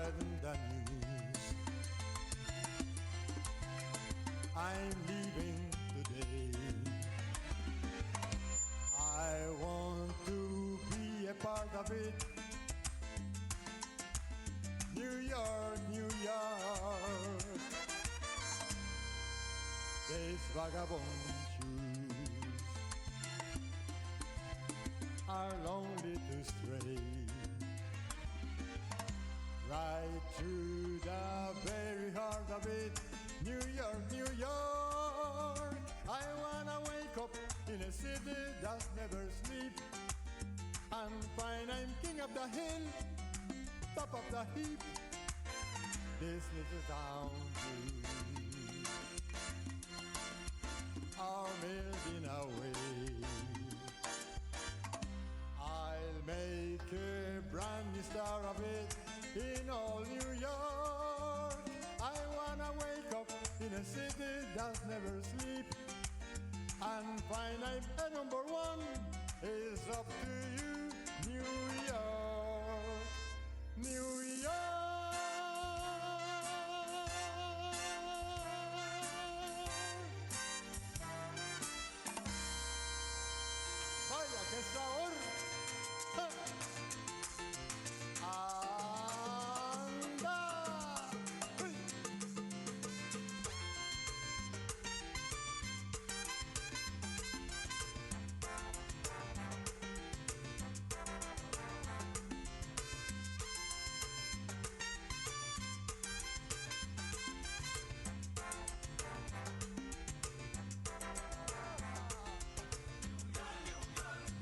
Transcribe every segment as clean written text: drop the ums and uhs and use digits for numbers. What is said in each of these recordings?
read the news. I'm leaving today. I want to be a part of it. New York, New York. These vagabond shoes are lonely to stray right through the very heart of it. New York, New York. I wanna wake up in a city that never sleep and find I'm king of the hill, top of the heap. This little town blues are melting away. I'll make a brand new star of it in all New York. I wanna wake up in a city that never sleep and find I'm a number one. It's up to you, New York, New York. Vaya, qué sabor. Anda. Uy.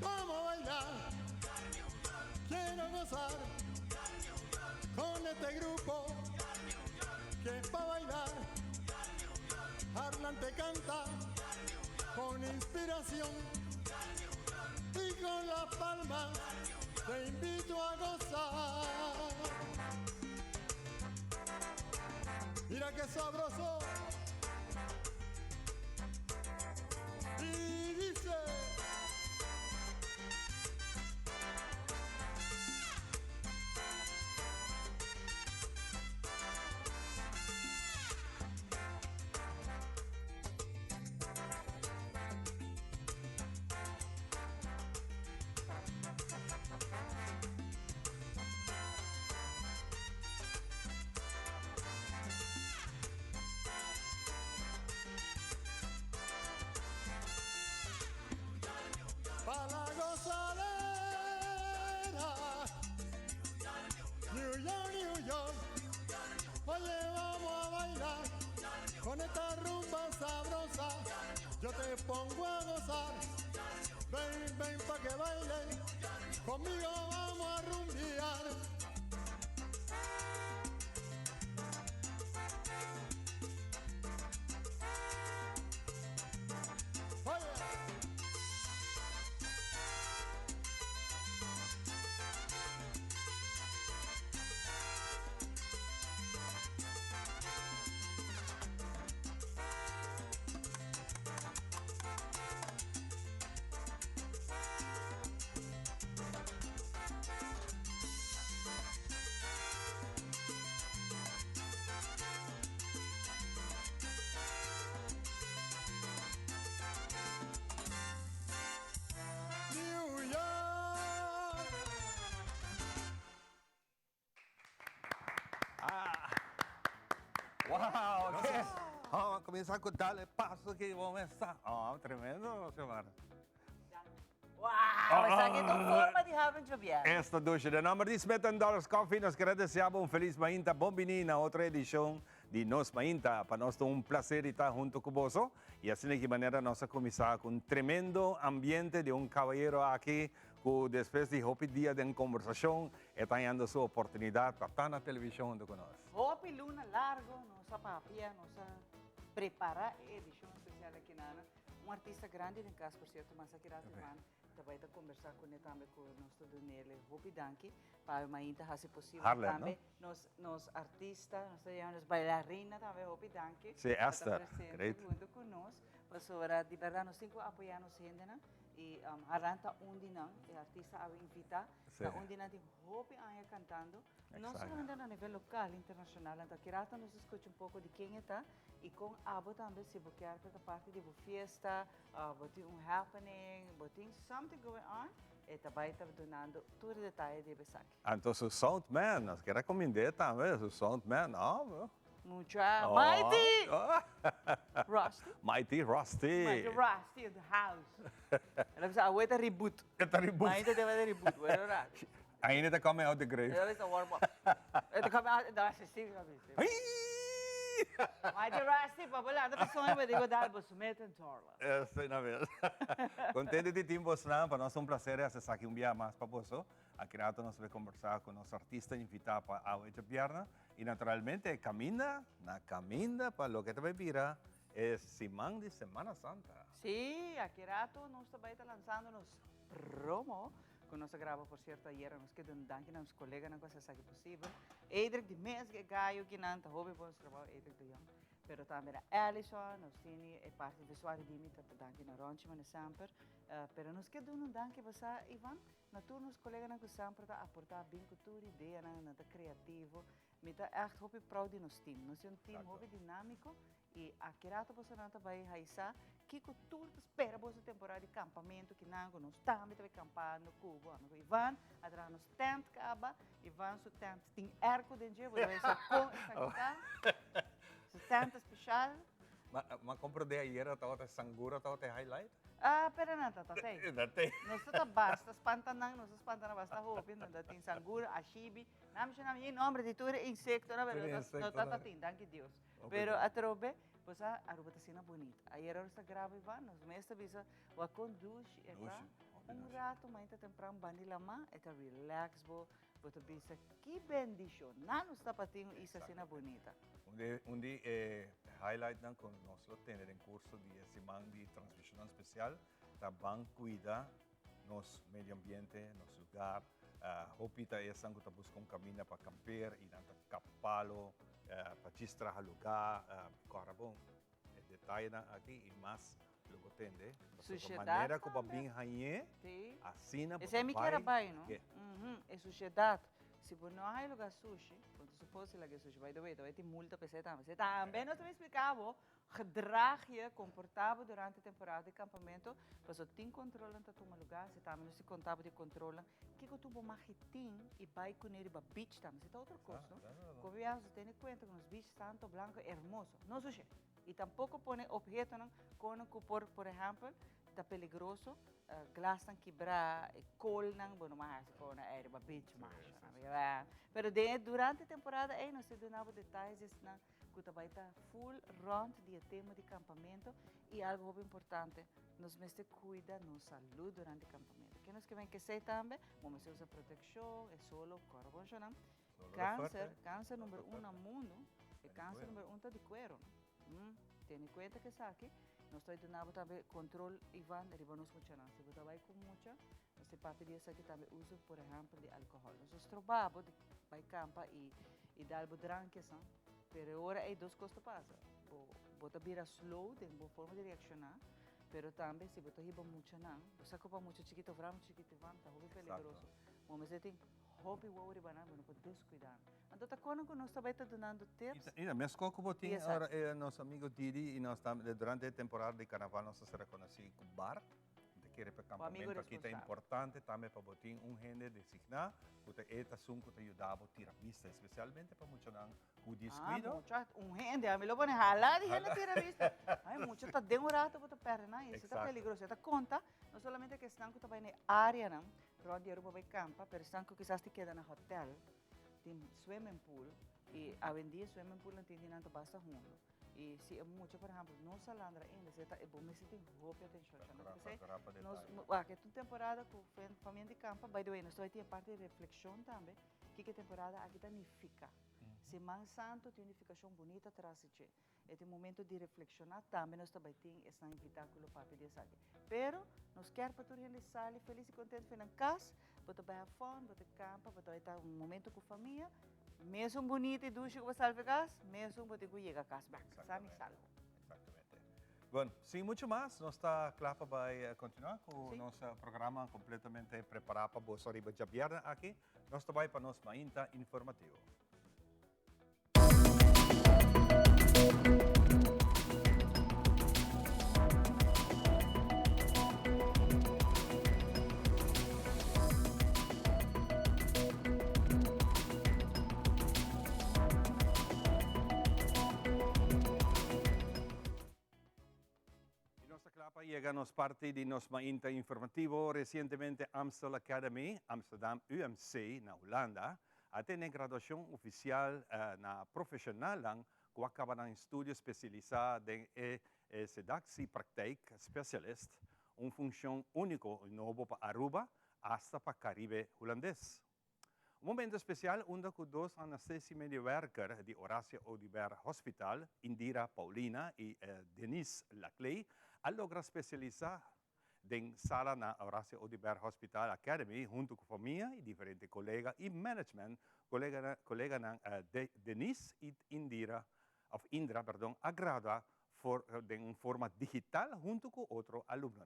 Vamos a bailar, quiero gozar con este grupo que pa' bailar. Harlan te canta con inspiración y con las palmas te invito a gozar. Mira qué sabroso. Y dice... Pa' la gozadera, New York, New York. Oye, vamos a bailar con esta rumba sabrosa. Yo te pongo a gozar. Ven, ven pa' que bailen. Conmigo vamos a rumbear. Oye. New York. ¡Wow! ¿Qué? Vamos a comenzar con darle paso que vamos a estar. Tremendo, Xiomara. Wauw, is dat niet op forma die hebben Javier? Esta noche, de nombre de Smith Dollars Coffee, nos queremos desear un feliz Mainta Bombini na otra edición de Nos Mainta. Para nós é um prazer estar junto com você. E assim de que maneira nós começar com um tremendo ambiente de um caballero aqui, que depois de hopi dia de conversação, está dando sua oportunidade para estar na televisão junto conosco. Hopi luna largo, nossa papia, nossa prepara edição especial aqui na Ana. Artista grande em casa, por certo, mas aqui na semana também está conversar com ele também com o nosso Daniele Hopi Danki, para ainda se possível também nos artistas, nos bailarinas também Hopi Danki. Sim, esta, junto conosco, para sobre de verdade nós temos que apoiar nos gente, né? e haranta onde não, o artista a invita, Sim. onde não tem roupa a cantando, não Exacto. solamente a nível local, internacional, então que rata nos escuta um pouco de quem está e com abo também se você quer para parte de uma fiesta, botar happening, botar something going on, e também está donando todo detalhe de Besaki. Entonces, Soundman, nós queremos recomendar também, o Soundman, Mucho, Oh, Mighty! oh. Rusty? Mighty Rusty. Mighty Rusty in the house. Ela precisa, wait a reboot. Ito reboot. Mighty deve ter reboot, wait a Rusty. Ainda está coming out the grave. Ela precisa warm up. Ela come out, da assistir, Ai! Mighty Rusty, pabola, da pessoa vai digo dar bo sumet and torla. Essa na vez. Contente de ter você lá, para nós é um prazer acessar aqui dia mais para você. Aqui nós vamos conversar com nosso artista invitado para a outra pierna e naturalmente caminha para o que te vai virar é Simão de Semana Santa. Sim, aqui rato nós também está lançando nos promo que nós gravamos, por certo, ayer, nós que danke nos colegas na coisa que possível. Edric de mês que gaio que não está hobby bom trabalho, Edric de Jong. Pero também a Alison, nós temos a parte visual de mim, danke na Ronchi, mas sempre. Pero nós que danke você, Ivan, na tour nos colegas na coisa sempre está aportar bem cultura, ideia, na criativo. Me está echt hobby proud de nos team. Nós é um team hobby dinâmico e aqui rato você não está vai raizar. Que cultura espera boa temporada de campamento que não nós também vai acampar no Cubo, no Ivan, atrás nos tent caba, Ivan su tent tem arco dentro, você vai só com essa su tent especial. Mas compro de ayer atau sanggura atau highlight? Pero não tá tem. Dati. Nós tá basta espantanang, nós espantanang basta hopin, não tem sangura, ashibi, nam siya nam nome de tudo insecto na verdade, não tá tem, danke Deus. Pero atrobe Pues aruba tá sendo bonita. Aí era esta grava Ivan, nos mesta bisa wa conduz eta rato mas tá temprano bandila ma eta relax bo, bota bisa que bendição. Não está patinho isso cena bonita. Highlight nan con nós lo tener em curso de Simão de transmissão especial, tá bem cuida nos medio ambiente, nos lugar. Hopita é sangue tá buscando um caminho para camper e não tá capalo. Para distrair o lugar, bom, detalhe aqui e mais logo tende. De maneira que o babinho rainha, assim na esse é me que era bem, não? É sociedade. Se você não há lugar sushi, quando supõe que é sushi, vai ter multa para você também. Você também não me explicava, gedrag je comportável durante a temporada de acampamento, você tem controle para tomar lugar, você também não se contava de controle. Que tu bom marketing e vai com ele para beach também, você tá outra coisa, não? Como você tem conta que os beach tanto branco hermoso, não sushi. E tampouco põe objeto não, quando por exemplo, está peligroso, glass não quebrar, col não, bom, mas quando é para beach mais. Pero durante a temporada, não se donava detalhes na que vai estar full round de tema de acampamento e algo muito importante, nos mestre cuida nos saúde durante o acampamento. Que nos que vem que sei também, vamos usar proteção, é solo corpo, não? Câncer número 1 no mundo, é câncer número 1 de cuero. Tem em conta que está aqui, nós estamos dando também controle Ivan, arriba nos mucha não. Se você vai com mucha, nós papi dia aqui também uso, por exemplo, de álcool. Nós trabalhamos de vai campa e dar algo drink, não? Pero ora é duas coisas passa. Bota vira slow, tem boa forma de reaccionar, pero também se bota riba muito não, você copa muito chiquito, vramo chiquito, van, tá muito peligroso. Mas você tem hobby wow riba não, não pode descuidar. Então tá quando nós também tá dando tips. E mesmo com o botinho, agora nosso amigo Didi e nós durante a temporada de carnaval nós se reconhecemos com bar. Que para acampamento aqui é importante também para botar gente designar, porque esta assunto te ajudava a tirar vista, especialmente para muitos não o descuido. Gente, a mim lo pone jalar e ele tira vista. Ai, muito tá demorado para perna, isso tá peligroso. Está conta, não somente que estão que tá na área não, onde Aruba vai campa, pero estão que quizás te queda na hotel, tem swimming pool e a vendia swimming pool não tem nada basta junto. E se é muito, por exemplo, não se lembra ainda, você é bom, mas você tem roupa atenção, nós aqui é temporada com família de campo, by the way, nós vai ter parte de reflexão também, que temporada aqui tá unifica. Semana Santo tem unificação bonita atrás de ti. É um momento de reflexionar também, nós também tem essa invitáculo para pedir aqui. Pero nós quer para todos eles sair feliz e contente na casa, para vai have fun, para campo, para estar momento com a família. Mesmo bonito e ducho que você salve gas, mesmo você chega a casa, sabe salvo. Exatamente. Bueno, sin mucho más, nuestra clase va a continuar con nuestro programa completamente preparado para vos arriba de viernes aquí. Nuestro va para nos mainta informativo. Llegamos parte de nos mainta informativo. Recientemente Amstel Academy, Amsterdam UMC, na Holanda, atende graduação oficial na profissional lang que acaba ng estudio especializado em sedaksi praktijk specialist, função único novo para Aruba hasta para Caribe holandês. Momento especial onde com dois anestesi-medewerker de Horacio Odiber Hospital, Indira Paulina e Denise Laclay, a logra especializar em sala na Horacio Odiber Hospital Academy, junto com família e diferentes colegas e management, colega Denise e Indira, a graduar em forma digital junto com outro aluno.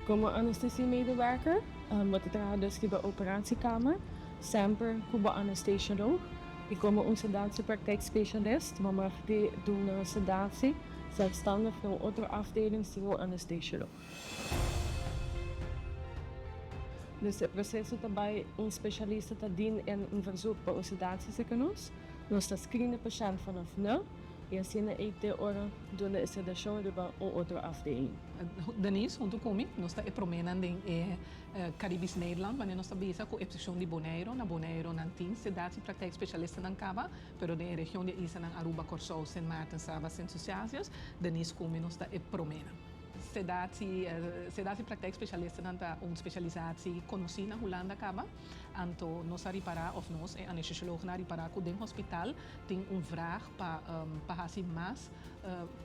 Como anesthesiemedewerker wordt het dus bij de operatiekamer, sempre kuba anesthesioloog. Ik kom een sedatiepraktijkspecialist, maar die doen sedatie zelfstandig naar een andere afdeling, die anesthesioloog. Dus het proces is daarbij een specialist te dienen en een verzoek bij een sedatieziekenhuis. Dan staat screenen patiënt vanaf nul. E assim, na hora doen de sedação de uma outra afdeling. Denise, junto comigo, nós estamos promenando em Caribes Nederland, mas nós estamos bezig com a posição de Bonaire. Na Bonaire, não tem sedatie praktijk specialisten na Caba, pero na região de Isa, na Aruba, Corsou, Sint Maarten, Saba, Sint Suciasias, Denise comigo, nós estamos promenando. Sedatie praktijk specialisten na specialisatie conhecida na Holanda Caba. Anto nós a reparar of nós anestesioloog na reparar que dentro do hospital tem vraag para fazer mais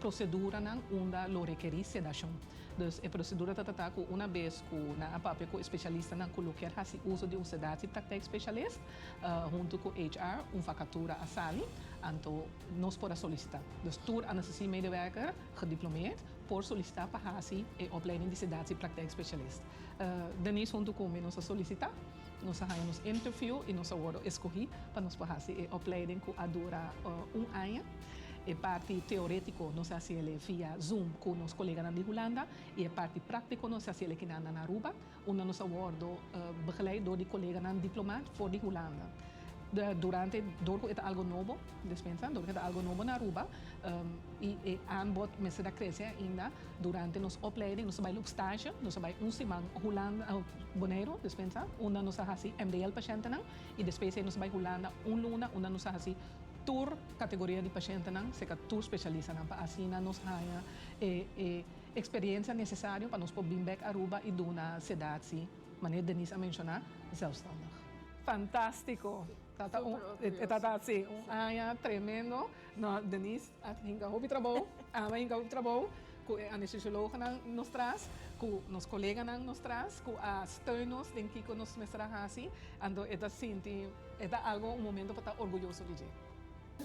procedura na onde lo requerir sedação. Dus a procedura trata com uma vez que na papel com especialista na colocar fazer uso de sedatie praktijk specialist junto com HR vacatura a sali. Anto nós podemos solicitar. Dus toer anesthesiemedewerker gediplomeerd por solicitar para fazer a opleiding de sedatie praktijk specialist. Denise junto comigo nós a solicitar. Nós fazemos interview e nós vamos escolher para nós fazer a opleiding que dura ano. A parte teórica nós fazemos via Zoom com os colegas de Holanda e a parte prática nós fazemos aqui na Aruba, onde nós vamos begeleid door de colegas diplomaat voor de Holanda. Door het algo novo, dispensa, door het algo novo na Aruba, e aanbod mensen dat krijgen ainda durante nos opleiding, nos bij stage, nos bij onze man Holanda, Bonaire, dispensa, onde nos hasi MDL patiënten e depois nos bij Holanda luna, onde nos hasi tour categoria de patiënten seca tour specialista para assim nos haya experiência necessária para nos poder back Aruba e dona sedatie, maneira Denise a mencionar, zelfstandig. Fantástico. Tata sim, ano tremendo. No, Denise, hinga hobi trabalho, hinga hobi trabalho, com anestesioloog nos traz, com nos colegas nos traz, com as steunos den que nos mestra assim, ando é assim, é algo momento para estar orgulhoso de.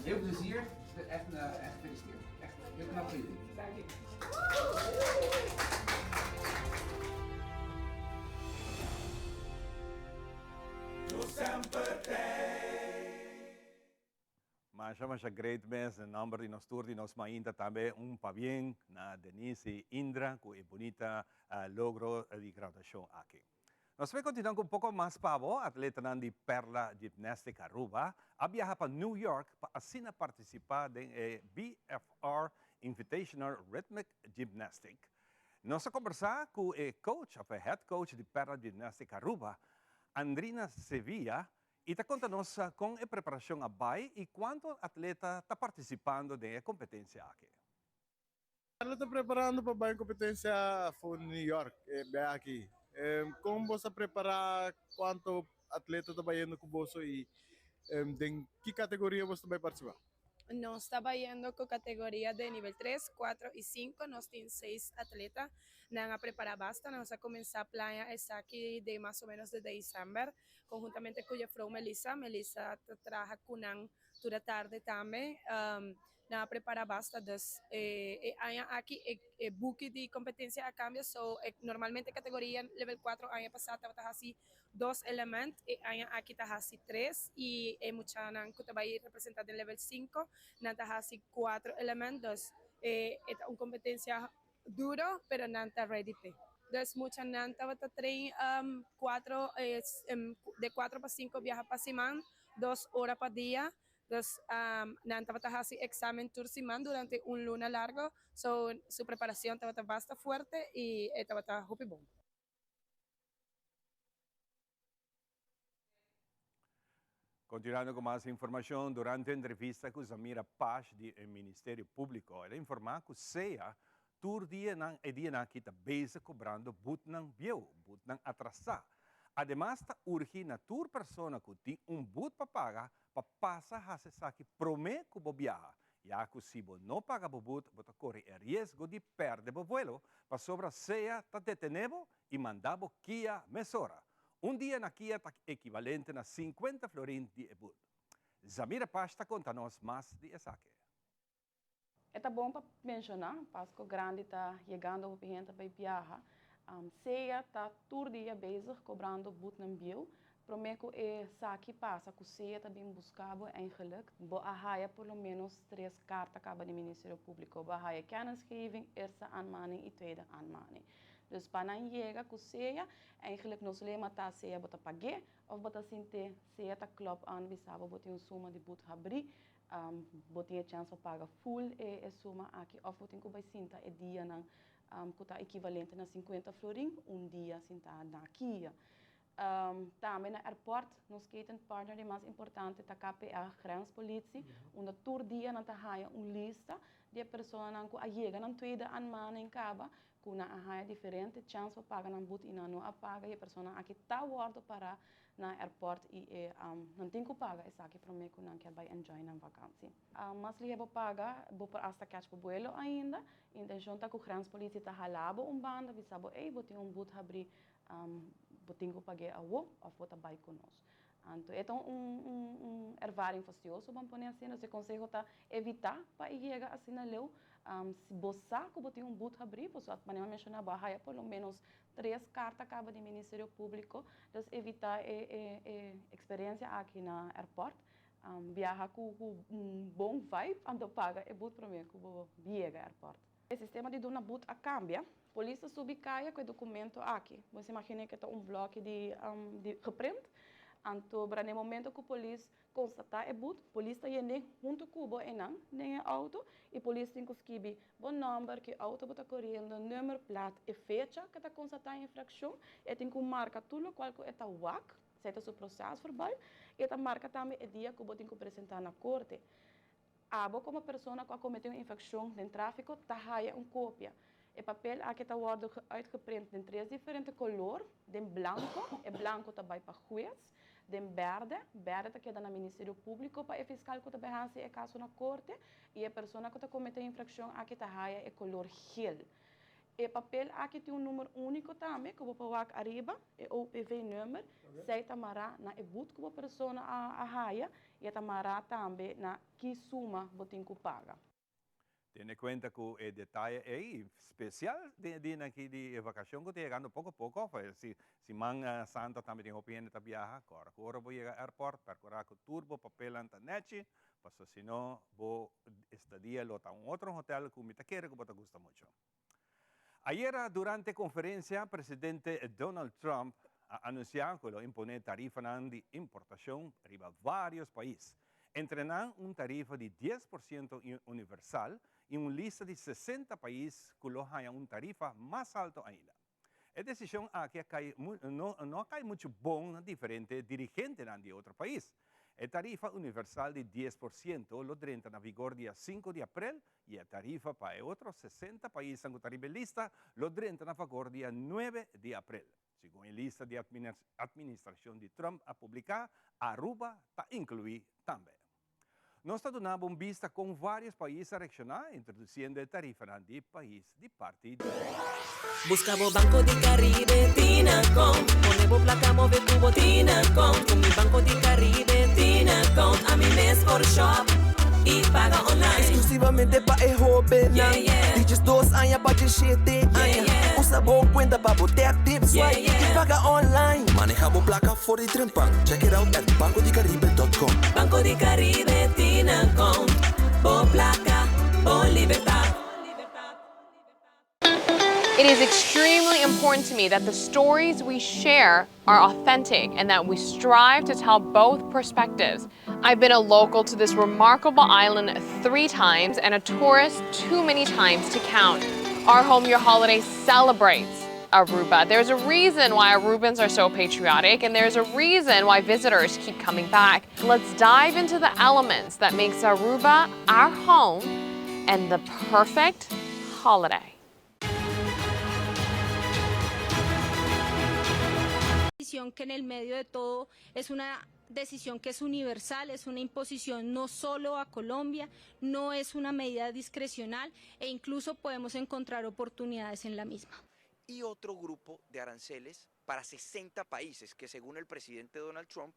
Heel plezier, echt gefeliciteerd. Echt heel knap van jullie. Dank je. Mas a great mess, en number de nos tour de nos mainta também pa bien na Denise e Indra, com a bonita logro de graduação aqui. Nós vamos continuar com um pouco mais pavo, atleta de Perla Gymnastic Aruba, a viajar para New York para assim participar de BFR Invitational Rhythmic Gymnastic. Nós vamos conversar com o coach, a head coach de Perla Gymnastic Aruba, Andrina Sevilla, e está contando-nos com a preparação a BAI e quanto atleta está participando da competência aqui. Ela está preparando para a competência for New York, aqui. Como você preparar quanto atleta está indo com você e em que categoria você vai participar? Nós estamos indo com categoria de nível 3, 4 e 5. Nós temos 6 atletas. Nós preparar basta. Nós vamos começar a planha essa aqui de mais ou menos de dezembro, conjuntamente com a Frau Melissa. Melissa trabalha com estuda tarde também. Na prepara basta dus aqui book de competência a cambio, so normalmente categoria level 4 ano passado estava assim 2 elementos e aqui está assim 3 e muita nan que vai representado em level 5 nan está assim 4 elementos é competência duro pero nan está ready te. Dus mucha nan estava trein 4 de 4 para 5 viaja para Simán 2 horas para dia. Dus estaba haciendo examen turciman durante un luna largo, so su preparación estaba bastante fuerte y estaba muy bom. Continuando con más información, durante entrevista con Zamira Paz del Ministerio Público, ela informa que SEA tur dia na kita base cobrando butnang bieu, butnang atrasar. Además, está urge na tur persona que tem but para pagar, para passar a se saque promete que viaja. Já que se não paga o but, você corre o risco de perder o vuelo, para sobra seja tá detenido e mandar o Kia mesora. Dia na Kia está equivalente a 50 florins de but. Zamira Paz está contando mais de saque. É bom para mencionar, porque o grande está chegando a gente para viajar. SEA está todo dia bezig cobrando but na bio. Prometo é saque passa que SEA também buscava eigenlijk. Bo a pelo menos 3 cartas acaba do Ministério Público. Bo a kennisgeving, eerste aanmaning e tweede aanmaning. Dus para chega que SEA eigenlijk não se lembra tá SEA bota pagar ou bota sinte SEA tá club aan bisava bota suma de but abrir. Botinha chance para pagar full suma aqui ou botinha que vai sinta dia não que está equivalente a 50 florin dia sinta na Kia. Também na airport nós queremos partner mais importante da KPA grenspolitie onde todo dia na haja lista de pessoas que chega na tweede aanmaning kaba que na haja diferente chance para pagar na but e na não paga e pessoa aqui tá guardo para na airport e não tem que pagar essa aqui para mim que não quer vai enjoy na vacância. Mas lhe vou pagar vou para hasta catch para vuelo ainda intenção tá que grenspolitie tá halabo banda bisabo vou ter but abrir botinho que paguei a ou vou vai conosco. Então ervaring fastioso vamos pôr assim nós conseguimos tá evitar para chegar assim na leu se você que botinho but abrir pois a maneira mencionar barra pelo menos 3 cartas acaba de Ministério Público então evitar experiência aqui na airport viajar com bom vibe ando paga but para mim que vou viajar airport. O sistema de dona but a cambia polícia subicaia com o documento aqui. Você imagina que está bloco de reprint. Então, no momento que a polícia constata but, a polícia está junto com o nem auto e a polícia tem que escrever o número que o auto está correndo, número, placa e fecha que está constatada a infração. E tem que marcar tudo qual que está o WAC, certo o processo verbal, e está marca também o dia que você tem que apresentar na corte. Como pessoa que cometeu uma infração no tráfico, está cópia. O papel aqui está uitgeprint em 3 diferentes cores, de branco, e branco também para juiz, de verde está queda no Ministério Público, para o fiscal que também faz o caso na corte, e a pessoa que cometeu a infração aqui está é color gel. O papel aqui tem número único também, que eu vou pôr arriba, o OPV número, sei tamará na but que a pessoa haia, e tamará também na que suma você tem que pagar. Tiene cuenta que el detalle es especial de aquí de vacación que está llegando poco a poco. Pues, si man Santa también tiene opinión de viajar, ahora voy a llegar al aeropuerto, percorrer con turbo, papel antanechi, pues si no, voy estadía en otro hotel que me quiere, que te gusta mucho. Ayer, durante conferencia, el presidente Donald Trump anunció que lo impone tarifa de importación arriba varios países. Entrenan una tarifa de 10% universal y una lista de 60 países que lo hayan una tarifa más alta ainda. La decisión aquí no hay mucho bon diferente dirigente de otro país. La tarifa universal de 10% lo entra en vigor día 5 de abril y la tarifa para otros 60 países en la tarifa lista lo entra en vigor día 9 de abril. Según la lista de administración de Trump a publicar, Aruba está incluida también. nós estamos dando vista com vários países a reaccionar, introduzindo tarifa de país de parte. Buscamos Banco de Caribe, Tinacom. Ponemos placa, move tubo, Tinacom. Con mi Banco de Caribe, Tinacom. A mi mes por shop e paga online. Exclusivamente para el joven. Yeah, yeah. Dices 2 años para que chete. yeah. Usa boa cuenta para botar tips. Yeah, Y yeah. paga online. Manejamos placa for the trimpan. Check it out at bancodecaribe.com. Banco de Caribe, Tinacom. Bo placa, bo libertad. It is extremely important to me that the stories we share are authentic and that we strive to tell both perspectives. I've been a local to this remarkable island 3 times and a tourist too many times to count. Our Home Your Holiday celebrates Aruba. There's a reason why Arubans are so patriotic, and there's a reason why visitors keep coming back. Let's dive into the elements that makes Aruba our home and the perfect holiday. Que en el medio de todo es una decisión que es universal, es una imposición no solo a Colombia, no es una medida discrecional e incluso podemos encontrar oportunidades en la misma. Y otro grupo de aranceles para 60 países que según el presidente Donald Trump,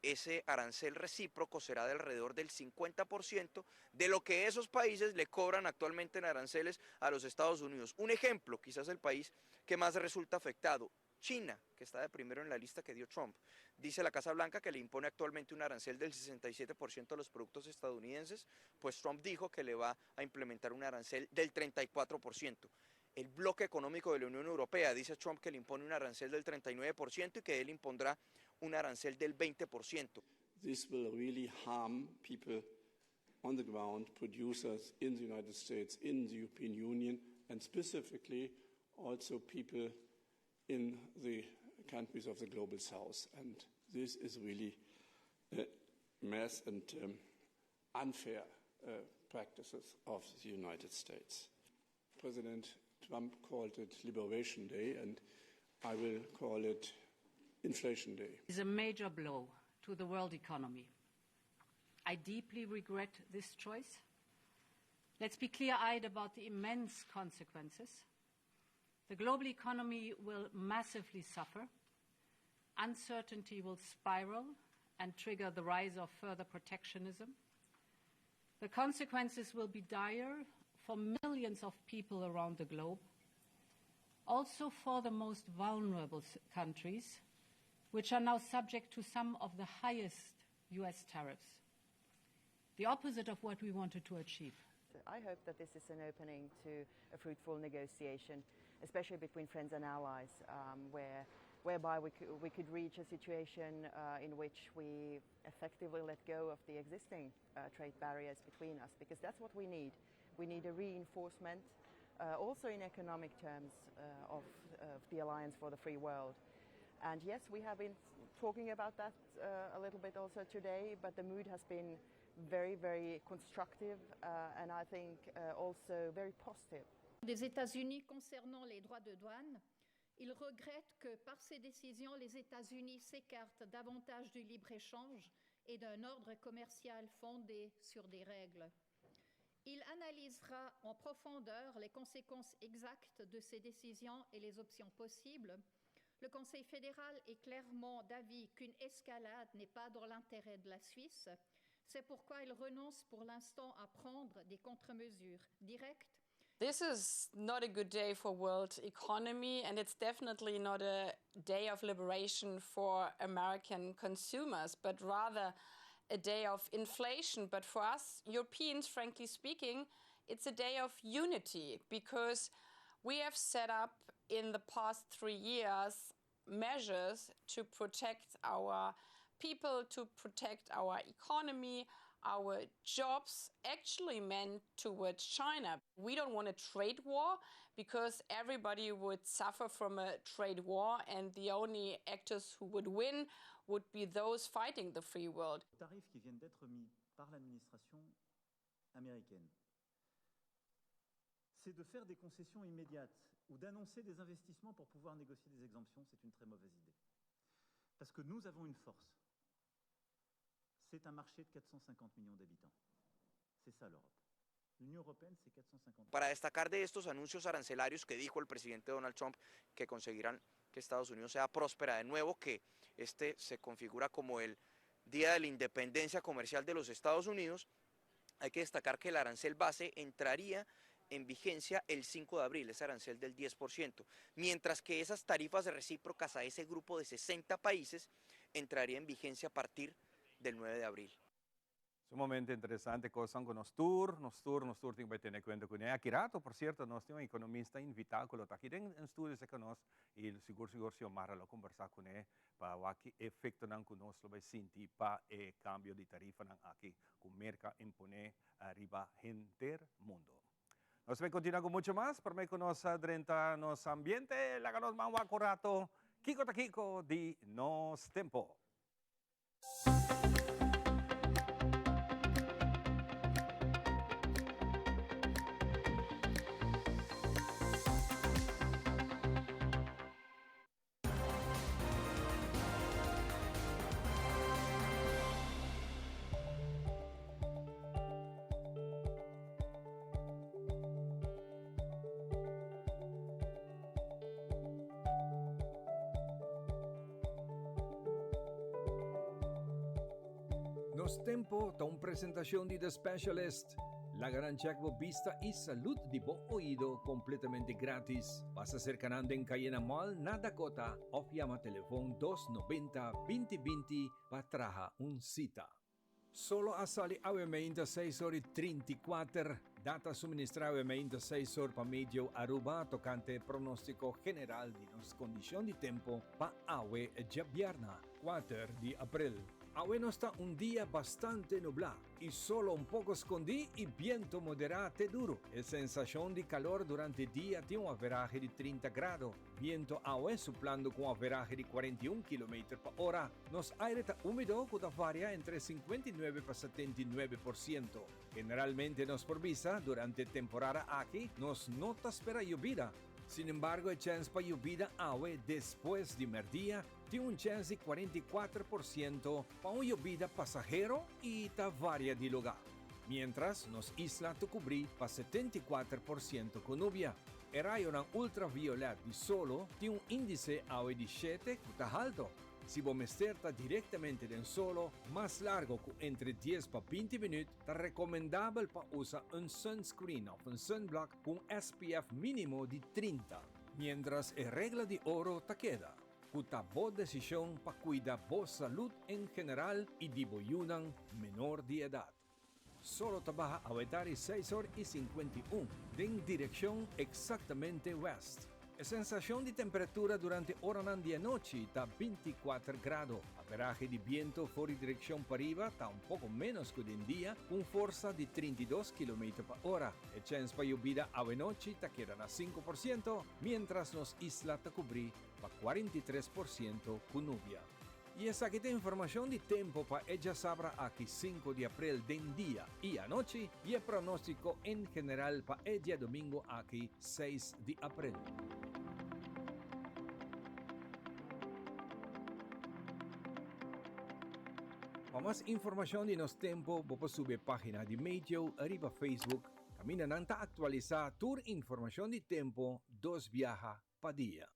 ese arancel recíproco será de alrededor del 50% de lo que esos países le cobran actualmente en aranceles a los Estados Unidos. Un ejemplo, quizás el país que más resulta afectado, China, que está de primero en la lista que dio Trump. Dice la Casa Blanca que le impone actualmente un arancel del 67% a los productos estadounidenses, pues Trump dijo que le va a implementar un arancel del 34%. El bloque económico de la Unión Europea, dice Trump que le impone un arancel del 39% y que él impondrá un arancel del 20%. This will really harm people on the ground, producers in the United States, in the European Union, and specifically also people in the countries of the global south. And this is really mass and unfair practices of the United States. President Trump called it Liberation Day, and I will call it Inflation Day. It is a major blow to the world economy. I deeply regret this choice. Let's be clear-eyed about the immense consequences. The global economy will massively suffer. Uncertainty will spiral and trigger the rise of further protectionism. The consequences will be dire for millions of people around the globe, also for the most vulnerable countries, which are now subject to some of the highest US tariffs. The opposite of what we wanted to achieve. I hope that this is an opening to a fruitful negotiation, especially between friends and allies, whereby we could reach a situation in which we effectively let go of the existing trade barriers between us, because that's what we need. We need a reinforcement, also in economic terms, of the Alliance for the Free World. And yes, we have been talking about that a little bit also today, but the mood has been very, very constructive and I think also very positive. Des États-Unis concernant les droits de douane, il regrette que par ces décisions, les États-Unis s'écartent davantage du libre-échange et d'un ordre commercial fondé sur des règles. Il analysera en profondeur les conséquences exactes de ces décisions et les options possibles. Le Conseil fédéral est clairement d'avis qu'une escalade n'est pas dans l'intérêt de la Suisse. C'est pourquoi il renonce pour l'instant à prendre des contre-mesures directes. This is not a good day for world economy, and it's definitely not a day of liberation for American consumers, but rather a day of inflation. But for us Europeans, frankly speaking, it's a day of unity, because we have set up in the past 3 years measures to protect our people, to protect our economy, our jobs, actually meant towards China. We don't want a trade war, because everybody would suffer from a trade war, and the only actors who would win would be those fighting the free world. Les tarifs qui viennent d'être mis par l'administration américaine, c'est de faire des concessions immédiates ou d'annoncer des investissements pour pouvoir négocier des exemptions. C'est une très mauvaise idée. Parce que nous avons une force. c'est un marché de 450 millions d'habitants. C'est ça l'Europe. L'Union européenne, c'est 450. Para destacar de estos anuncios arancelarios que dijo el presidente Donald Trump que conseguirán que Estados Unidos sea próspera de nuevo, que este se configura como el Día de la Independencia Comercial de los Estados Unidos, hay que destacar que el arancel base entraría en vigencia el 5 de abril, ese arancel del 10%, mientras que esas tarifas recíprocas a ese grupo de 60 países entraría en vigencia a partir del 9 de abril. Sumamente interessante cosa con nos tour tem que tener cuenta con ella. Kirato, por cierto, nós tem um economista invitado que está aqui em estúdio com nós e seguro se Omar lo conversar com ele para o que efeito não conosco vai sentir para o cambio de tarifa aqui com o mercado impone arriba gente mundo. Nós vamos continuar com muito mais, para mim conosco drenta nos ambiente, la ganos man wa corato, Kiko Takiko di Nos Tempo. Nos Tempo, ta presentación de The Specialist. La gran checkbook vista y salud de bo oído completamente gratis. Vas a ser canando en Cayena Mall, Nadakota, o llama teléfono 290-2020 para traja un cita. Solo a sali avemento 6 ore 34, data suministrada avemento 6 ore pa medio Aruba, tocante pronóstico general de las condiciones de tiempo pa awe giabierna, 4 de abril. Awe no está un día bastante nublado y solo un poco escondí y viento moderado duro. La sensación de calor durante el día tiene un averaje de 30 grados. Viento awe soplando con un averaje de 41 km por hora. Nos aire está húmedo que varía entre 59 y 79%. Generalmente nos provisa durante temporada aquí nos nota espera lluvia. Sin embargo, el chance para lluvia awe después de mediodía tiene un chance de 44% para una lluvia pasajero y ta varia de lugar. Mientras nos isla te cubrí para 74% con lluvia. El rayo ultravioleta de solo tiene un índice awe de 7 que está alto. Si vos mesterta directamente del solo, más largo que entre 10 para 20 minutos, es recomendable para usar un sunscreen o un sunblock con SPF mínimo de 30. Mientras la regla de oro te queda, una buena decisión para cuidar vos salud en general y de boyunan menor de edad. Solo trabaja a vetari 6 horas y 51, en dirección exactamente west. La sensación de temperatura durante horas de noche está 24 grados. Averaje de viento fuera dirección para arriba está un poco menos que en día, con fuerza de 32 km por hora. El chance para lluvia a noche te queda a 5%, mientras nos isla te cubrí para 43% con lluvia. Y esa que te información de tiempo para ella sabrá aquí 5 de abril del día y anoche y el pronóstico en general para ella domingo aquí 6 de abril. Para más información de Nos Tempo, vos subir página de medio, arriba Facebook, camina nanta actualizar tour información de tiempo, 2 viaja pa día.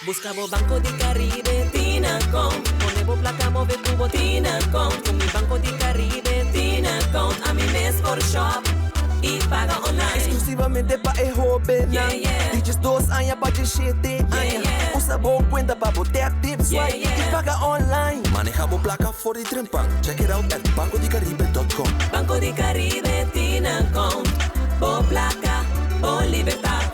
Buscamos Banco di Caribe, Tinacom. Ponemos placa, move tubo, Tinacom. Con mi Banco di Caribe, Tinacom. A mi mes for shop e paga online. Exclusivamente para el joven. Dices 2 años para el 7 años. Usa boa cuenta para botar tips y paga online. Manejamos placa for the trempan. Check it out at bancodicaribe.com. Banco di Caribe, Tinacom. Bo placa, bo libertad.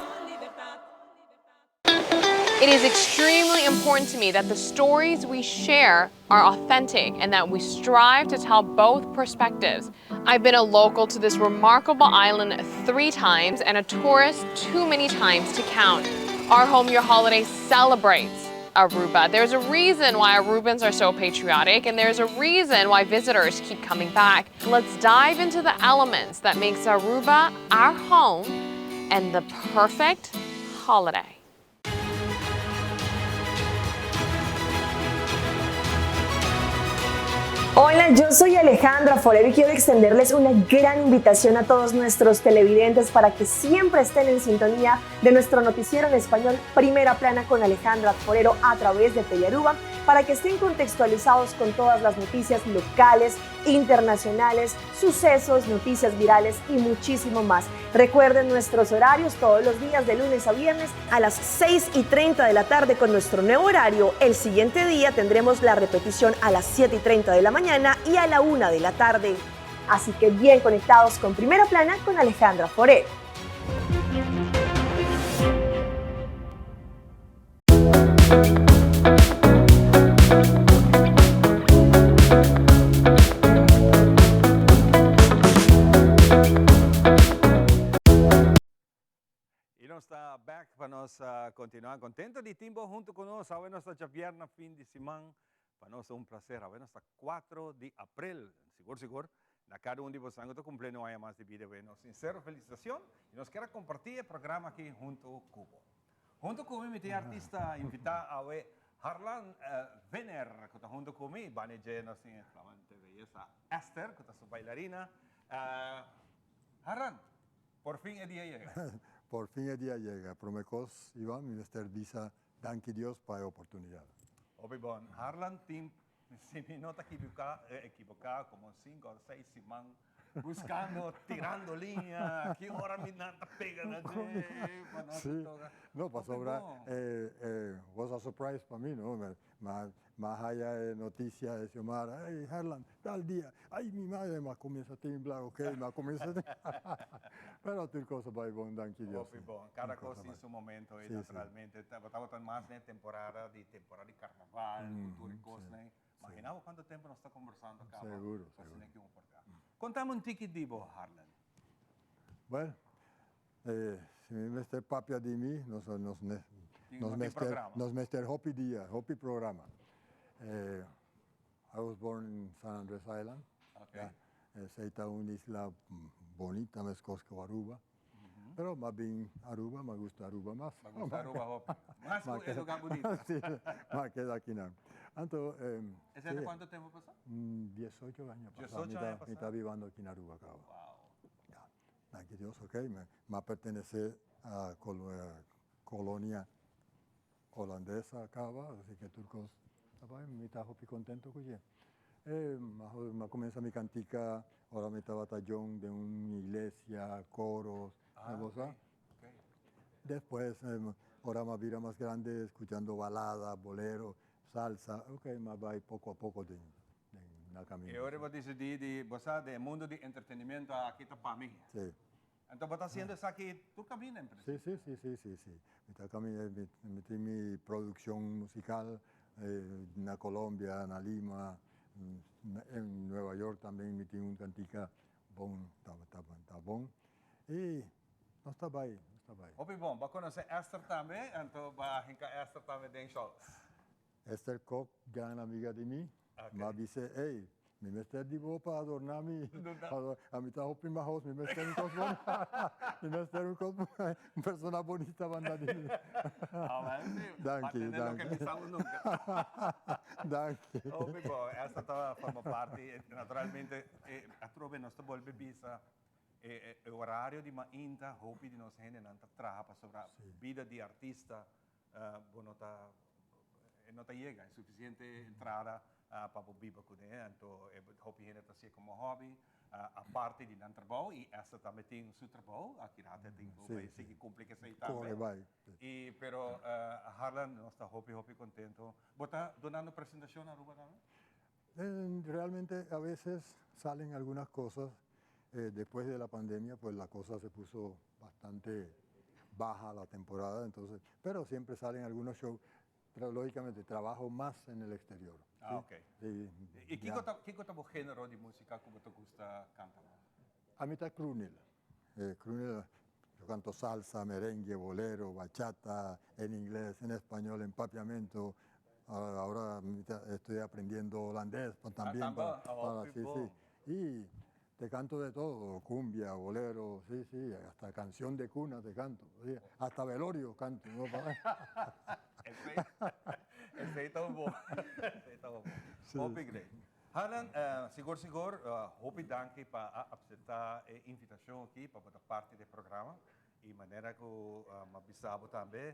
It is extremely important to me that the stories we share are authentic and that we strive to tell both perspectives. I've been a local to this remarkable island 3 times and a tourist too many times to count. Our Home Your Holiday celebrates Aruba. There's a reason why Arubans are so patriotic, and there's a reason why visitors keep coming back. Let's dive into the elements that makes Aruba our home and the perfect holiday. Hola, yo soy Alejandra Forero y quiero extenderles una gran invitación a todos nuestros televidentes para que siempre estén en sintonía de nuestro noticiero en español Primera Plana con Alejandra Forero a través de Telearuba, para que estén contextualizados con todas las noticias locales, internacionales, sucesos, noticias virales y muchísimo más. Recuerden nuestros horarios todos los días de lunes a viernes a las 6:30 de la tarde con nuestro nuevo horario. El siguiente día tendremos la repetición a las 7:30 de la mañana y a la 1 de la tarde. Así que bien conectados con Primera Plana con Alejandra Forero. Está back para nos continuar contento de tiempo junto con nosotros. Hoy nuestra viernes fin de semana para nosotros un placer. Hoy hasta 4 de abril, seguro. Na cada de vocês que cumpleaños haya más de vida. Bueno, sincero felicitación y nos quiero compartir el programa aquí junto con Cubo. Junto con mi artista invitado a Harlan Venner, que está junto conmigo, manager nos tiene flamante belleza Esther, que está su bailarina. Harlan, por fin el día llega. Por fin el día llega. Promecos, Iván, mi Mr. Visa, danke Dios para la oportunidad. Obvio, Harlan Team, si me nota equivocado, como 5 o 6 semanas, buscando, tirando línea, ¿qué hora me nata pegan allí? Sí, no, para sobrar, was a surprise para mí, ¿no? Más allá de noticias de Xiomara, hey, Harlan, tal día, ay, mi madre me comienza a temblar, ok, me comienza a temblar. Pero tu cosa va bom, danke Dios. Cada cosa en su momento, y naturalmente, estamos tan más en temporada de carnaval, cultura y cosas, imaginamos cuánto tiempo nos está conversando acá. Seguro. Contame un ticket de vos, Harlan. Bueno, si me esté papia de mí, nos mester hopi dia, hopi programa. I was born in San Andres Island. Okay. Esta es una isla bonita, más cosa que Aruba. Pero más bien Aruba, me gusta Aruba más. Me gusta Aruba, hopi. Más que el lugar bonito. Sí, más que aquí no. Entonces, ¿Ese hace cuánto tiempo pasó? 18 años pasado. Me está viviendo aquí en Aruba, cabrón. Wow. Danke Dios, ok. Me pertenece a colonia holandesa, acaba, así que turcos, me está muy contento con ella. Me comienza mi cantica, ahora me está batallón de una iglesia, coros, Okay. Después, ahora me vida más grande, escuchando baladas, bolero, salsa, ok, me va poco a poco de la camino. Y ahora vos dices de mundo de entretenimiento aquí está para mí. Sí. Entonces vos estás haciendo eso aquí, tú caminas en principio. Sí. Metí mi producción musical en Colombia, en Lima, en Nueva York también metí un cantica bon, está bon. Y no estaba ahí. Hopi bom, va a conocer Esther también, entonces va a hincar Esther también de show. Esther Koch, gran amiga de mí, me dice, hey, mi mester divo para adornar mi, a mitad hopi majos, mi mester un cosmón, mi mester un persona bonita banda de mí. Danke. Lo que pensamos nunca. Danke. Hopi bom, Esther forma parte, naturalmente, a trove nostra vuelve visa. El horario de Mainta, hopi de nos gente nanta trabaja sobre la vida de artista, no te llega, es suficiente entrada para vivir con él, entonces hopi gente así como hobby, aparte de nan trabajo y hasta también tiene su trabajo, aquí la gente sigue cumple que se también. Pero Harlan no está hopi contento. ¿Vos estás donando presentación a Aruba también? Realmente a veces salen algunas cosas. Después de la pandemia, pues la cosa se puso bastante baja la temporada, entonces, pero siempre salen algunos shows, pero lógicamente trabajo más en el exterior. ¿sí? Ok. ¿Y qué otro género de música como te gusta cantar? A mí está crooner. Crooner, Yo canto salsa, merengue, bolero, bachata, en inglés, en español, en papiamento. Ahora estoy aprendiendo holandés también. Sí. Y te canto de todo, cumbia, bolero, sí, hasta canción de cuna te canto. Sí, hasta velorio canto. ¿No? Esse tá bom. Obrigado. Hanan, siguro, hopi danke para aceitar a invitação aqui para fazer parte do programa. E maneira que mabisabo também,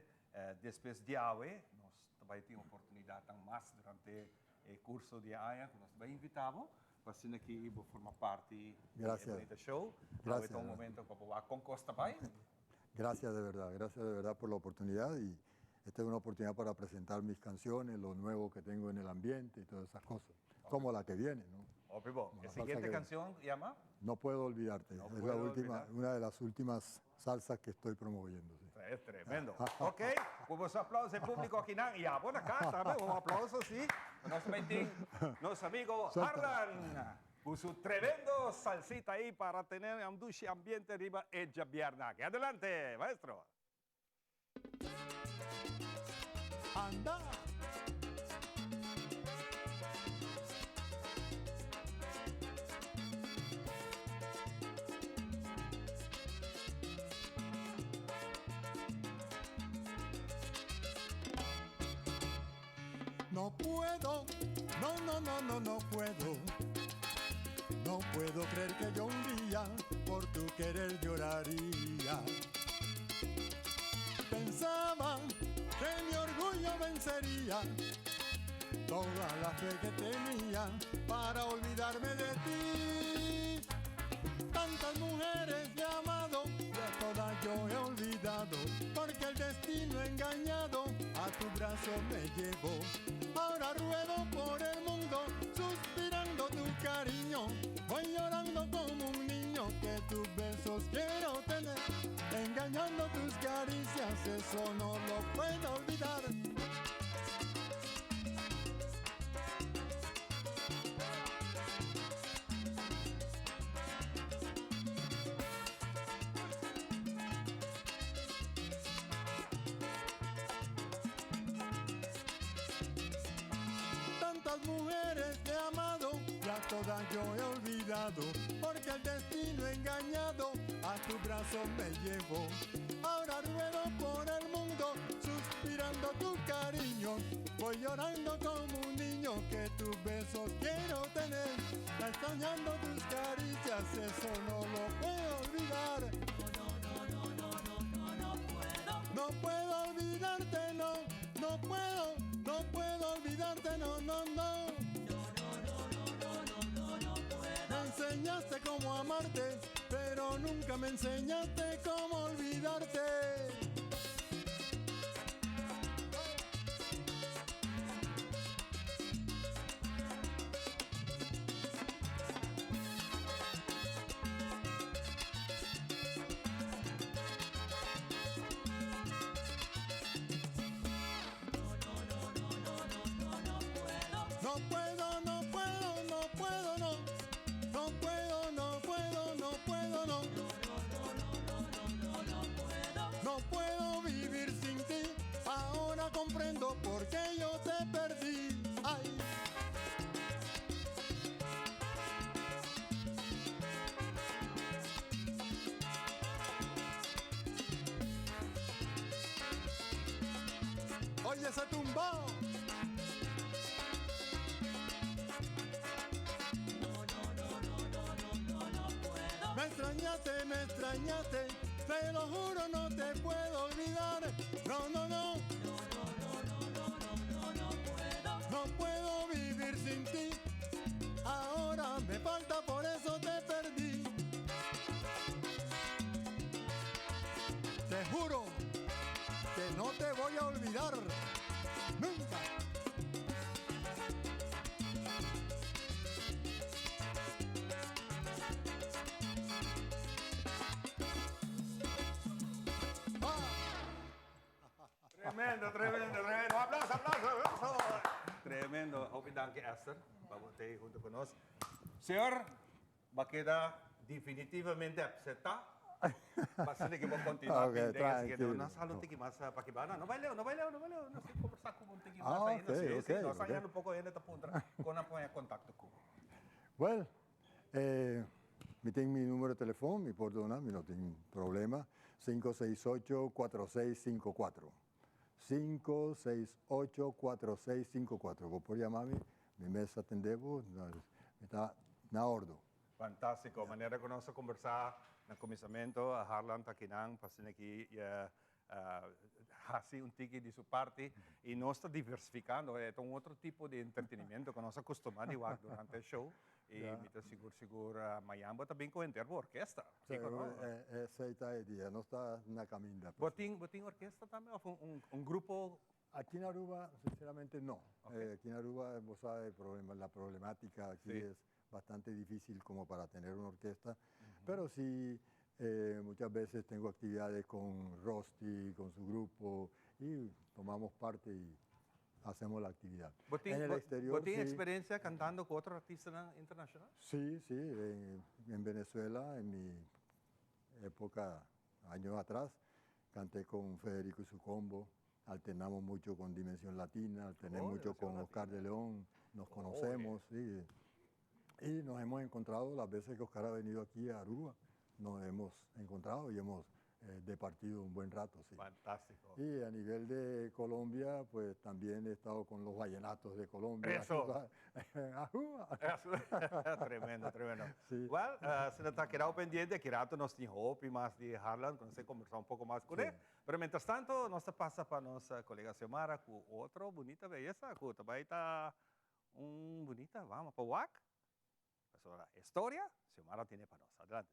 depois de AUE, nós também temos oportunidade mais durante o curso de AIA, que nós também invitamos. Assim aqui vou formar parte do show. Gracias. Então, momento para com Costa Bay. Gracias de verdad por la oportunidad y esta es una oportunidad para presentar mis canciones, lo nuevo que tengo en el ambiente y todas esas cosas, como la que viene, ¿no? ¿La siguiente canción llama? No puedo olvidarte, es la última, una de las últimas salsas que estoy promoviendo. Sí. Es tremendo. Ok, pues aplausos al público aquí y a buena casa, un aplauso, sí. Nos amigos Harlan, con su tremendo salsita ahí para tener un dulce ambiente arriba en Javiernaki. Adelante, maestro. Anda. No puedo, no puedo. No puedo creer que yo un día por tu querer lloraría. Pensaba que mi orgullo vencería toda la fe que tenía para olvidarme de ti. Tantas mujeres he amado y a todas yo he olvidado, porque el destino engañado a tu brazo me llevó. Ahora ruedo por el mundo suspirando tu cariño, voy llorando como un niño que tus besos quiero tener, engañando tus caricias, eso no lo puedo olvidar. Mujeres he amado y a todas yo he olvidado, porque el destino engañado a tu brazo me llevó. Ahora ruedo por el mundo suspirando tu cariño, voy llorando como un niño que tus besos quiero tener, extrañando tus caricias, eso no lo puedo olvidar. No puedo olvidarte, no puedo olvidarte, no. Me enseñaste cómo amarte, pero nunca me enseñaste cómo olvidarte. No puedo vivir sin ti, ahora comprendo por qué yo te perdí. Ay. Oye, se tumbó. Me extrañaste, te lo juro, no te puedo olvidar. No puedo vivir sin ti, ahora me falta, por eso te perdí. Te juro que no te voy a olvidar, nunca. Tremendo. Aplauso. Tremendo. Hopi danke, Esther. Vamos a ir junto con nosotros. Señor, va a quedar definitivamente aceptado Basta na kita continuar. Okay, tranquilo. Nasa halong tikimasa pakibana. No baileo. No sé conversar con un tikimasa. Ah, ahí, no sé, okay, sí, okay, no okay. sayan un poco en esta punta. Con una ponha contacto con. Well, mi tengo mi número de teléfono, mi perdona, mi no tengo problema. 568-4654. 568-4654. Vos por llamarme, mi mesa atendemos, está na ordo. Fantástico. Maneira que nós conversar no começamento, a Harlan Takinang, passando aqui, assim um tique de sua parte, e nós estamos diversificando, é um outro tipo de entretenimento que nós acostumamos a fazer durante o show, e me seguro, Miami também com a orquestra. Essa é a ideia, nós estamos na caminho. Botem orquestra também, um grupo? Aqui na Aruba, sinceramente, não. Okay. Aqui na Aruba, vos sabes, la problemática aquí es bastante difícil como para tener una orquesta, pero sí muchas veces tengo actividades con Rusty, con su grupo, y tomamos parte y hacemos la actividad. En el exterior, ¿Tienes experiencia cantando con otros artistas internacionales? Sí, en Venezuela, en mi época, años atrás, canté con Federico y su combo, alternamos mucho con Dimensión Latina, alterné mucho con Oscar de León, nos conocemos, sí. Y nos hemos encontrado las veces que Oscar ha venido aquí a Aruba, nos hemos encontrado y hemos departido un buen rato. Sí. Fantástico. Y a nivel de Colombia, pues también he estado con los vallenatos de Colombia. Eso. Tremendo. Sí. Well, se nos está quedando pendiente, que rato nos tiene Hope y más de Harlan, con ese conversar un poco más con él. Pero mientras tanto, nos pasa para nuestra colega Xiomara con otra bonita belleza, que también está bonita, vamos, para WAC. Ahora, historia, Xiomara tiene para nosotros. Adelante.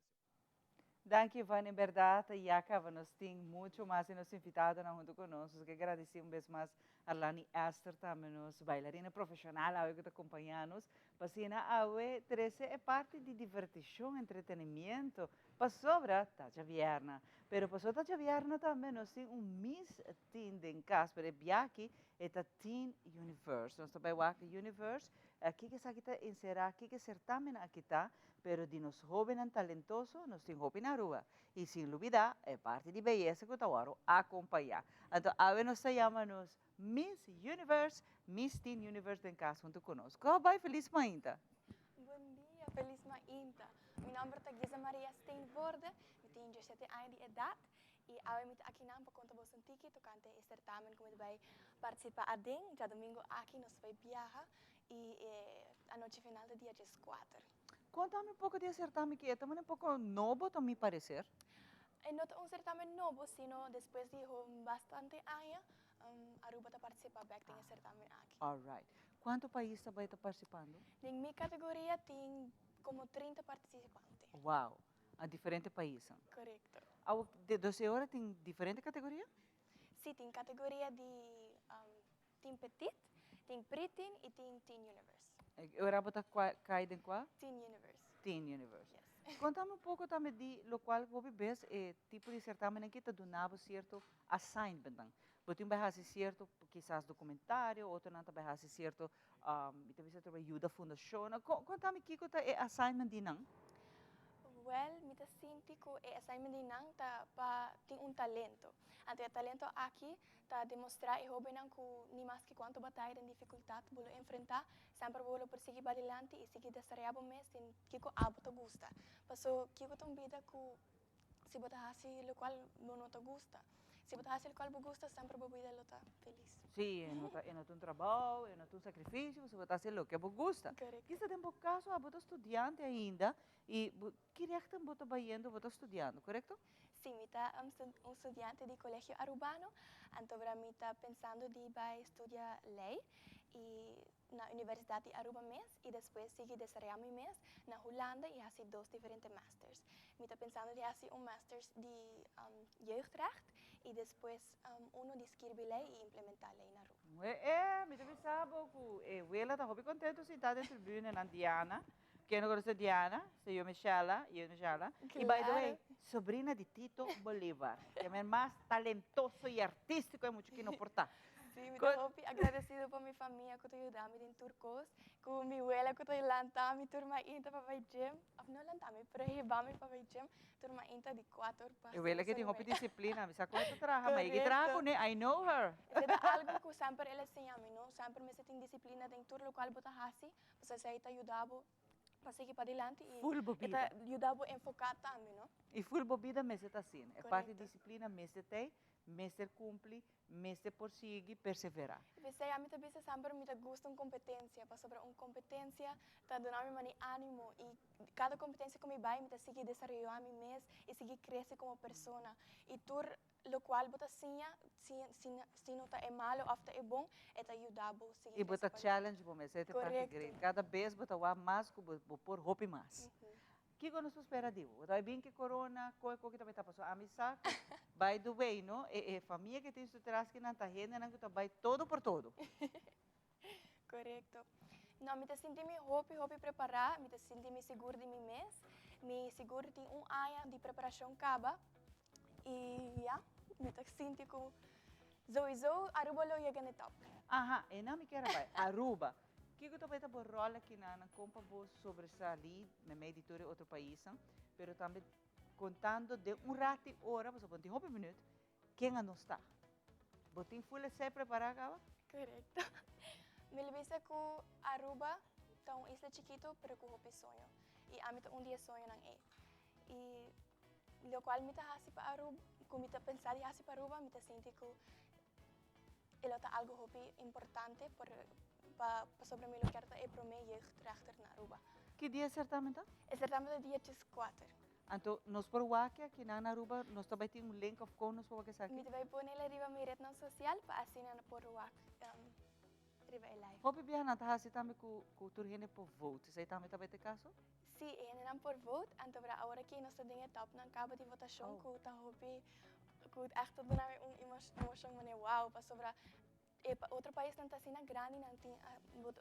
Danke, Ivan. Em verdade, Jacob, nós temos muito mais e nos invitado junto conosco. Que agradecemos vez mais a Lani Esther, também nos bailarina profissional, a que está acompanhando. Passina a 13 é parte de divertição, entretenimento, para sobra Taja Vierna. Pero para sobra Taja Vierna também nós temos Miss Teen de Casper, Biaki, e a Teen Universe. Nós também o Universe, aqui que está encerrar, aqui que certamen aqui está, pero de nos jovens talentosos, nós temos jovens na rua. E sem dúvida, é parte de beleza que eu estou acompanhar. Então, a nós chamamos Miss Universe, Miss Teen Universe de casa junto conosco. Bye, feliz Mainta. Bom dia, feliz Mainta. Meu nome é Giza Maria Steenvoorde, eu tenho 17 anos de idade. E eu estou aqui para contar você um tiki, tocante este certamen, como vai participar a DEM, já domingo aqui nós vai viajar e a noite final do dia 4. Conta-me um pouco desse certamen, que é também um pouco novo, a me parecer. Não é um certamen novo, sino depois de bastante anos, Aruba está participando bem desse certamen aqui. All right. Quanto país vai estar participando? Em minha categoria tem como 30 participantes. Uau, a diferentes países. Correto. De 12 horas tem diferente categoria? Sim, tem categoria de Team Petit, tem Pre-Teen e tem Teen Universe. Agora você cai em qual? Teen Universe. Teen Universe. Yes. Conta-me um pouco também de lo qual você vê tipo de certamen que está dando certo assignment. Você vai fazer certo, quizás documentário, outro não vai fazer certo, você vai ajuda a fundação. Conta-me que é assignment de não? Well, mita sinti ko assignment din nang tem talento. Anto o talento aqui tá demonstrar e hobby nang ku ni mas que quanto batalha e dificuldade bolo enfrentar, sempre bolo perseguir adelante e seguir desarrollando mais em kiko abo to gusta. Paso kiko tong vida ku se botar hasi lo qual não te gusta. Se botar hasi lo qual gusta, sempre bo vida lo tá feliz. Sim, é no trabalho, é no sacrifício, você vai fazer o que você gosta. Quizá tem um caso, você é estudante ainda e que resto você está indo, você está estudando, correto? Sim, eu sou estudante de colégio arubano, então eu estou pensando de vai estudar lei e na Universidade de Aruba mês e depois seguir desarrollando mês na Holanda e fazer 2 diferentes masters. Eu estou pensando de fazer masters de jeugdrecht e depois de escrever lei e implementar lei na Aruba. Me pensava que ela está muito contente de estar na tribuna na Diana, que não conhece Diana, se eu Michela, e by the way, sobrina de Tito Bolívar, que é mais talentoso e artístico, é muito que não portar. Sí, me estoy agradecido por mi familia que te ayudaba en turcos, con mi abuela que te lanta mi turma inta para el gym, no lanta mi, pero llevaba para el gym, turma inta de 4 pasos. Eu ela que tem roupa disciplina, me sacou essa traga, mas que traga, né? I know her. Isso é algo que sempre ele ensina a mim, não? Sempre me sente disciplina dentro do local botar assim, para você te ajudava para seguir para adiante e te ajudava a enfocar também, não? E full bobida me se tá assim, é parte de disciplina me se tem, me se cumpre, me se persegue, perseverar. Você a mim também sempre me gusta uma competência, para sobre uma competência, tá dando me ânimo e cada competência que me vai me seguir desenvolver a mim mesmo e seguir crescer como pessoa e tur lo qual bota sinha se não tá é malo ou tá é bom é te ajudar a seguir. E bota challenge bom, me se te parte great. Cada vez bota o mais que por roupa mais. Que que nós espera disso? Vai bem que corona, coisa que também está passando. A missa, by the way, não? É família que tem estruturas que não está rende, não que está vai todo por todo. Correto. Não, me sinto me roupa preparar, me sinto me seguro de mim mesmo, me seguro de ano de preparação caba e me sinto com sowieso Aruba lo chega no top. Aha, e não me quero vai. Aruba. Que eu também por rola aqui na compa vou sobresair na minha editora outro país, pero também contando de rato hora, você pode ter 1 minuto, quem não está. Botin full se preparar agora? Correto. Me lembro que Aruba é uma isla chiquito, pero com hopi sonho. E a mim dia sonho não é. E lo qual me tá assim para Aruba, como me tá pensando assim para Aruba, me tá sentindo que ele tá algo hopi importante para sobre mim lo que é para mim jeugdrechter na Aruba. Que dia é certamente? É certamente dia 4. Então, nós por Wakia, aqui na Aruba, nós também temos link of como nós podemos aqui. Me vai pôr nele riba minha rede social para assinar por Wakia riba live. Hope biar na tahasi também com turhine por vote. Você também te caso? Sim, é não por vote. Então, para agora que nós temos top na cabo de votação, que tá hope, que echt do na emoção mane wow, para sobre outro país não está assim grande, não tem,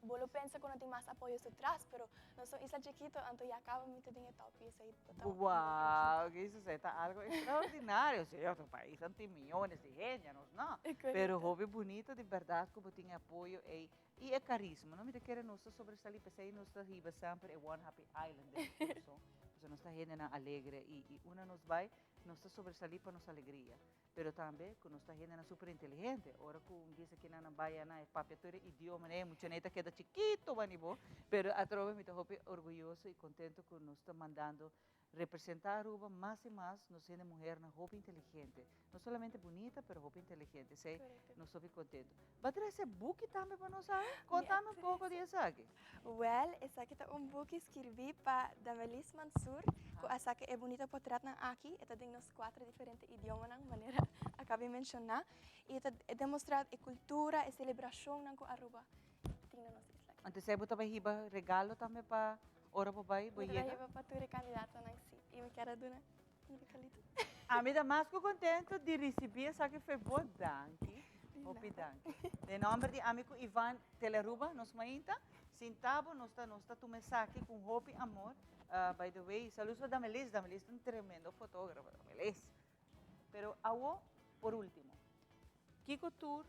bolo pensa que não tem mais apoio atrás, pero nós somos isla chiquito, então já acaba muito de top isso aí. Uau, que isso é algo extraordinário. Se outro país não tem milhões de gente, não. Pero hobby bonito de verdade que tem apoio e é carisma, não me quer nós sobressalir, pensei nós riba sempre é one happy island, então nós está gente alegre e uma nos vai nós sobressalir para nossa alegria. Pero também que nós está gente super inteligente. Ora que diz que na baia na papiatura idioma né, muita neta queda chiquito, vanibo. Pero a trova me estou orgulhoso e contento que nós está mandando representar Aruba mais e mais, nós sendo mulher na roupa inteligente. Não somente bonita, pero roupa inteligente. Sei, nós estou contento. Vai trazer book também para nós, conta-me pouco disso aqui. Well, esse aqui é book que escrevi para Damelis Mansur. Essa aqui é bonita portrait aqui. Esta tem nos 4 diferentes idiomas, na maneira acabei de mencionar. E é demonstrar a cultura, a celebração na Aruba. Tinha nos isla. Então, você também riba regalo também para ora para bai, boiega? Riba para tu candidato na si. E me quero dar um recalito. A mim dá mais que contento de receber essa que foi boa, danke. Hopi danke. De nome de amigo Ivan Teleruba, nos mainta. Sintabo, nós está tu mensagem com hopi amor. By the way, saludos a Damelis. Damelis é um tremendo fotógrafo, Damelis. Pero agora, por último, Kiko Tour,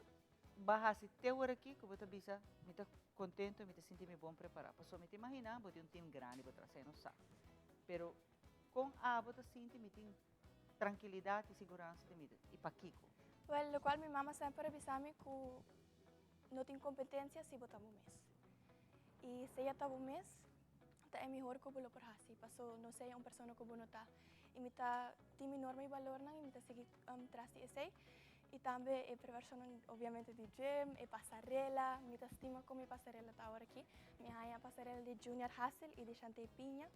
bahasi teu aqui, que eu te avisa, me está contento e me sinto bem bom preparado. Passou me te imaginar, vou ter time grande para trazer, não sabe. Pero com a bota sinto me tem tranquilidade e segurança de mim. E para Kiko? Well, lo qual minha mama sempre avisa-me que não tem competência se botar um mês. E se já tá um mês, é melhor que eu vou por assim. Passou, não sei, uma pessoa que eu vou notar. E me tá tem enorme valor não, e me tá seguir atrás desse. E também é preversão, obviamente, de gym, é passarela. Me tá estima com minha passarela tá agora aqui. Minha passarela de Junior Hassel e de Chantei Pinha.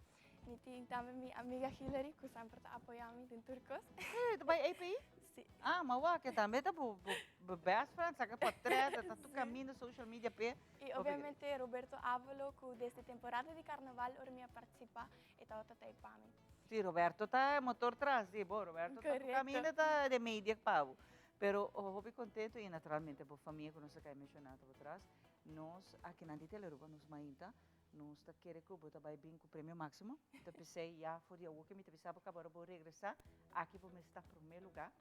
E tem também minha amiga Hillary, que sempre tá apoiando em turcos. Tu vai API? Sim. Ah, mas que também tá best friend, saca portrait, tá tu caminho social media pe. E obviamente Roberto Avolo, que desde temporada de carnaval ora me participar e tá outra para mim. Sim, Roberto tá motor atrás, sim, bom, Roberto tá caminho tá de mídia pavo. Pero eu fico contente e naturalmente por família que nós acabamos de mencionar atrás, nós aqui na Teleruba nos mainta, nós tá querendo que o bota vai bem com o prêmio máximo. Então pensei já foi o que me pensava que agora vou regressar aqui para me estar em primeiro lugar.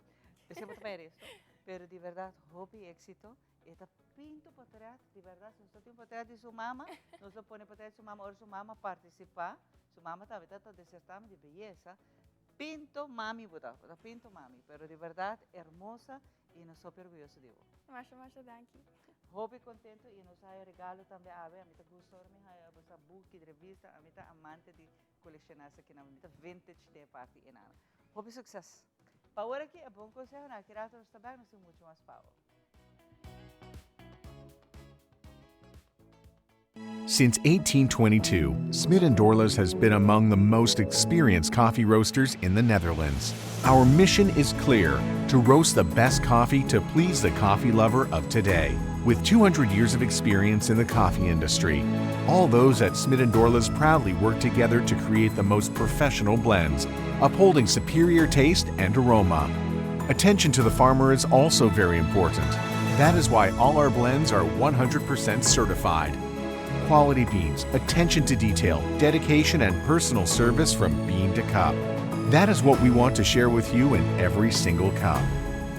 Pensei que vai isso, pero de verdade, hobby éxito Esta pinto para atrás, de verdad, si usted tiene para atrás de su mamá, no se pone para atrás de su mamá, o su mamá participa, su mamá también está de certamen de belleza, pinto mami, pinto mami, pero de verdad hermosa y nos súper orgulloso de vos. Masha, danke. Hobby contento y nos hay regalo también a ver, a mí te gustó, me hay esa book y revista, a mí te amante de coleccionarse aquí, a mí te vintage de parte en nada. Hobby sucesso. Para ahora aqui é bom consejo, na criatura dos tabacos não tem muito mais power. Since 1822, Smit & Dorlas has been among the most experienced coffee roasters in the Netherlands. Our mission is clear: to roast the best coffee to please the coffee lover of today. With 200 years of experience in the coffee industry, all those at Smit & Dorlas proudly work together to create the most professional blends, upholding superior taste and aroma. Attention to the farmer is also very important. That is why all our blends are 100% certified. Quality beans, attention to detail, dedication, and personal service from bean to cup. That is what we want to share with you in every single cup.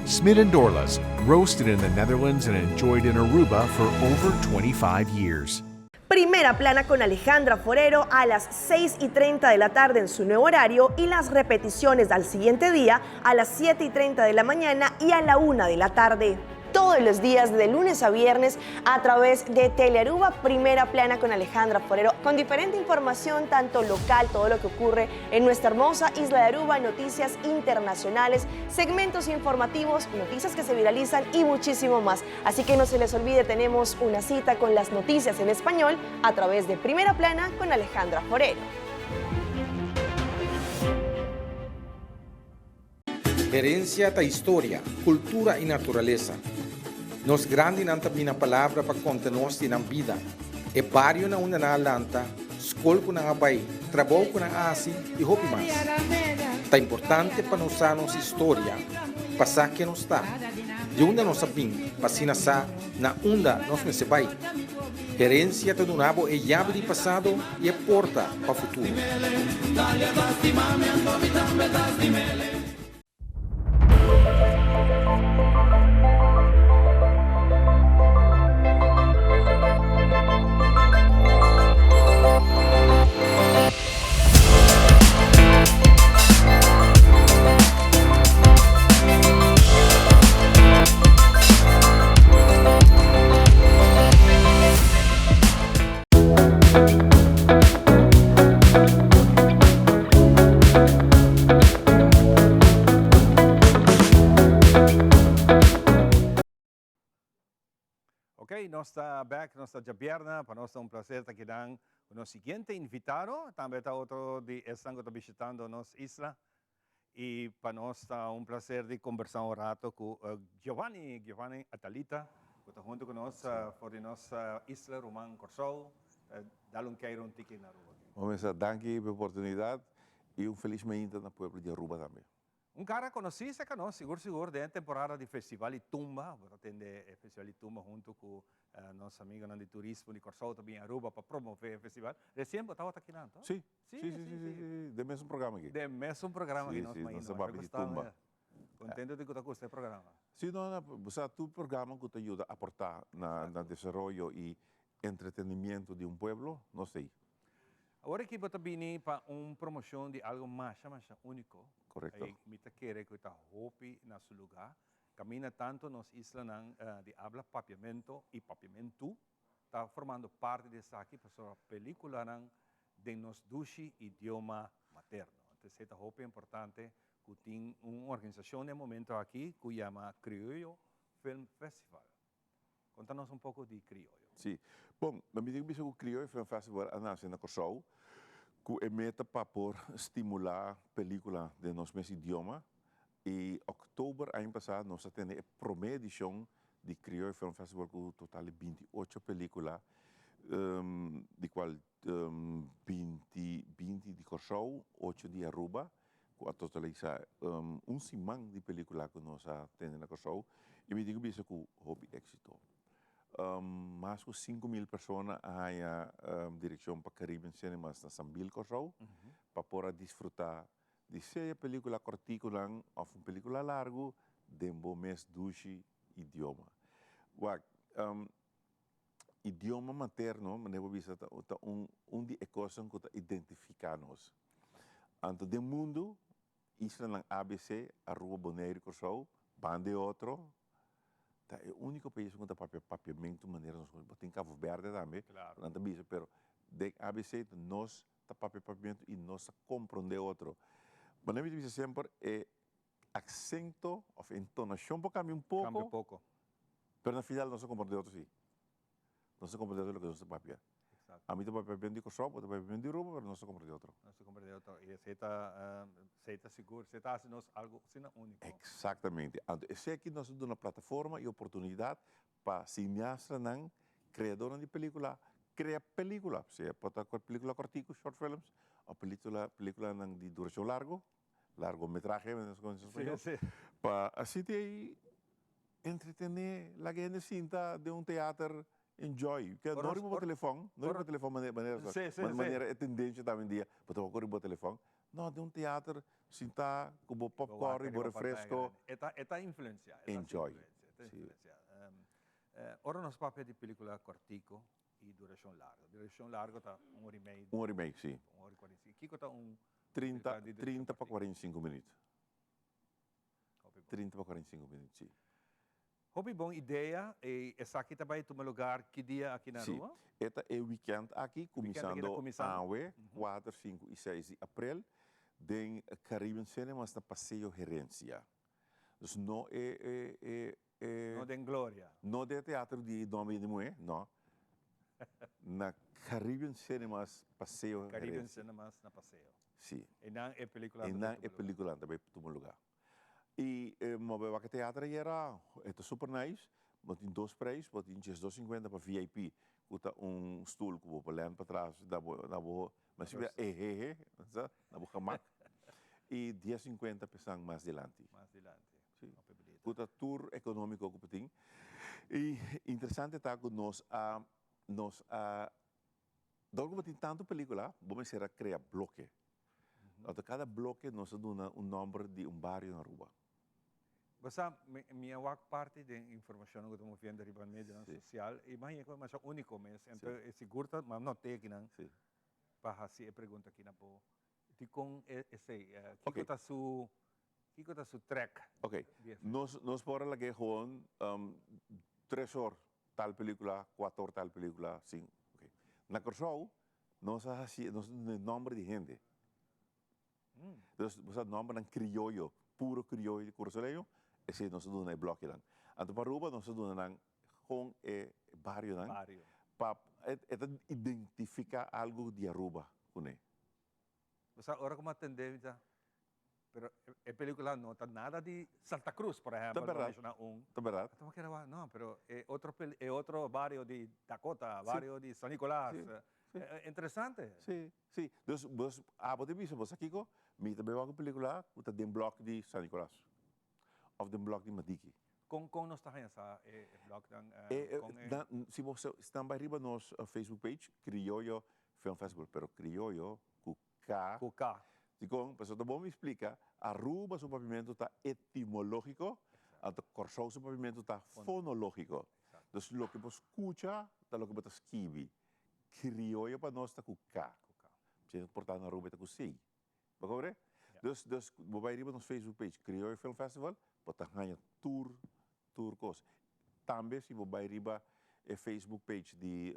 Smit & Dorlas, roasted in the Netherlands and enjoyed in Aruba for over 25 years. Primera plana con Alejandra Forero a las 6:30 de la tarde en su nuevo horario y las repeticiones al siguiente día a las 7:30 de la mañana y a la 1 de la tarde. Todos los días de lunes a viernes a través de Telearuba, Primera Plana con Alejandra Forero, con diferente información tanto local, todo lo que ocurre en nuestra hermosa isla de Aruba, noticias internacionales, segmentos informativos, noticias que se viralizan y muchísimo más. Así que no se les olvide, tenemos una cita con las noticias en español a través de Primera Plana con Alejandra Forero. Herencia da história, cultura e natureza. Nos grande nanta bina palavra para contar-nos de na vida. É barrio na una na lanta, escola com na abai, trabalho com na asi e hopi mais. Tá importante para nós a nossa história, passar que nos está. De onde nós sabim, passina sa na onda nós me se vai. Herência do nabo é chave de passado e é porta para o futuro. Ok, nós está back, nós está Japierna, para nós é prazer estar aqui com o nosso seguinte invitado, também está outro de estão visitando nossa isla, e para nós está prazer de conversar rato com Giovanni Atalita, que está junto conosco por nossa isla Román Corsou, dar queiro tiki na Aruba. Vamos a danke pela oportunidade e feliz manhã na pueblo de Aruba também. Cara conheci, se conhece, seguro, de temporada de festival de Tumba, vou atender o festival de Tumba junto com nosso amigo de turismo de Corsou, também em Aruba, para promover o festival. Recém, estava aqui, não? Sim, do mesmo programa aqui. Do mesmo programa aqui, nós sabemos de Tumba. Contento de que você gostou do programa. Sim, você tu programa que te ajuda a aportar no desenvolvimento e entretenimento de pueblo, não sei. Agora que você vem para promoção de algo mais único. Correcto. Me quer que está hopi na seu lugar. Camina tanto nos islas de habla papiamento e papiamento. Está formando parte dessa aqui para a película de nos dushi idioma materno. Então, é hopi importante que tem uma organização no momento aqui que chama Criollo Film Festival. Conta-nos pouco de Criollo. Sim. Bom, eu me digo que o Criollo Film Festival nasce na Corsou, que é meta para estimular película de nosso mesmo idioma. E outubro ano passado nós atendemos a primeira edição de Criollo Film Festival com total de 28 películas, de qual 20 de Corsou, 8 de Aruba, que totaliza semana de película que nós atendemos na Corsou. E me digo que isso é hobby éxito. Mais de 5.000 pessoas na direção para Caribbean Cinemas na Sambil Corsou, para poder desfrutar de seja película cortícula ou uma película larga, de um mês dushi idioma. idioma materno, maneira bisa di coisa que identifica-nos. Anto do mundo, isso na ABC, a rua Bonaire Corsou, bande outro, é o único país que tem papiamento maneira nós tem Cabo Verde também, claro. Não bisa, pero de ABC nós tá papiamento e nós compreende outro. Maneira bisa sempre é acento ou entonação pode cambiar Cambia um pouco. pero no final nós compreende outro sim. Nós compreende o que nós papia. A mim também papiamento de Kosovo, também papiamento de Roma, pero nós compreende outro. Nós compreende outro. E você está seguro, você está fazendo algo único. Exatamente. Esse aqui nós damos uma plataforma e oportunidade para cineastas, criadores de película, criar película. Você pode ter película cortico, short films, ou película de duração largometraje, para assim ter entretener a gente cinta de teatro enjoy. Que não é por telefone, maneira tendência também dia, para correr por telefone. Não, de teatro, cinta com popcorn e refresco. Esta influência. Enjoy. Ora nós papel de película cortico e duração larga. Duração larga está 1 hora e meia. 1 hora e meia, sim. 1 hora e 45. Kiko está 30 para 45 minutos. 30 para 45 minutos, sim. Hobby bom ideia e essa aqui também é um lugar que dia aqui na rua? Esta é o weekend aqui, começando a 4, 5 e 6 de abril, em Caribbean Cinemas na Passeio Gerência. Então não não de glória. Não de teatro de nome de mulher, não. Na Caribbean Cinemas Passeio Gerência. Caribbean Cinemas na Passeio. Sim. E não é película. E não é película também para um lugar. E o teatro era super nice, mas tem 2 preços, mas tem 2,50 para VIP, custa stoel que vou para para trás, mas se vier na boca mac, e 10,50 para mais adiante. Mais adiante. Sim. Custa tour econômico que tem. E interessante está que nós Dalgo tem tanto película, vamos ser a criar bloque. Então cada bloque nós dá nome de bairro na rua. Basta minha parte de informação que estamos vendo na mídia social, imagina que é único mês, então é seguro, mas não tem aqui não. Para fazer a pergunta aqui na po. E com esse, que está su track? Ok. Nós podemos lá gewoon 3 horas tal película, 4 horas tal película, 5. Okay. Na Corsou, nós fazemos nome de gente. Então, você nome de criollo, puro criollo de Corsoleño. Esse nós damos um bloco lá. Então para Aruba nós damos com barrio lá. Para identificar algo de Aruba, né? Você agora como atendente, pero a película não está nada de Santa Cruz, por exemplo. Está verdade. Está verdade. Não, pero é outro barrio de Dakota, barrio de San Nicolás. É interessante. Sim, sim. Então, pode ver, você aqui, me também vai uma película, que tem bloco de San Nicolás. Of de blog de Madiki. Com nós está essa blog se você está bij riba nos Facebook page Criollo Film Festival, pero Criollo com K. Então, pessoal, tá bom me explica. Aruba o pavimento está etimológico, a Corsou o pavimento está fonológico. Então, o que você escuta, tá o que você escreve. Criollo para nós está com K. Portanto, Aruba está com C. Vai ver? Dus bij riba nos Facebook page Criollo Film Festival. Pota ganha tour coisa. Também se vai riba a Facebook page de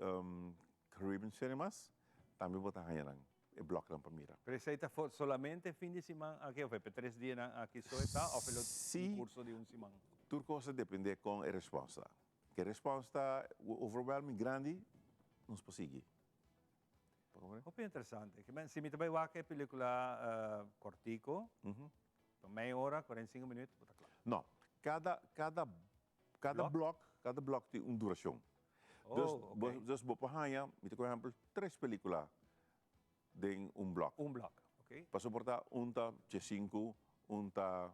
Caribbean Cinemas, também pota ganha o bloco lá para mira. Precisa solamente fim de semana aqui, ou para 3 dias aqui só está, ou pelo curso de semana? Tour coisa depende com a resposta. Que a resposta overwhelming grande, nos consegue. É interessante. Se me também vai que película cortico, meia hora, 45 minutos, está claro. Não, cada bloco tem uma duração. Dus por exemplo, por exemplo, 3 películas em bloco. Bloco, ok. Para suportar tá 5, tá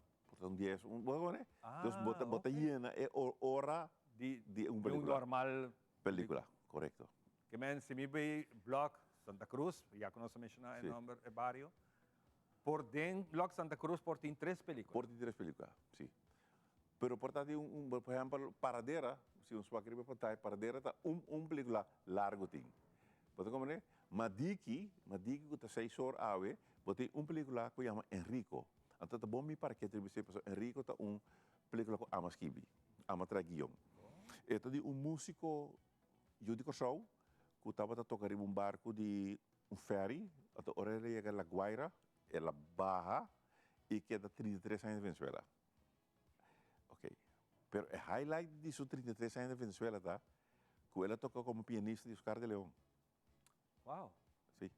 10, né? Dus bota llena é hora de película. Normal película, correto. Que se me vai bloco Santa Cruz, já que nós mencionamos o nome do barrio. Por dentro, Bloco Santa Cruz, por tem 3 películas. Por tem 3 películas, sim. Pero portanto, por exemplo, Paradera, se uns para escrever para Paradera tá película largo ting. Pode como né? Madiki que tá 6 horas ave, pode película que chama Enrico. Então tá bom me para que atribuir para Enrico tá película com Amaskibi, Amatraguion. Então de músico Judico Show, que estava a tocar em barco de ferry, até a hora ele chega a La Guaira, ela barra e queda 33 anos na Venezuela. Ok. Pero o highlight de seus 33 anos na Venezuela, tá? Que ela tocou como pianista de Oscar de León. Wow. Sim.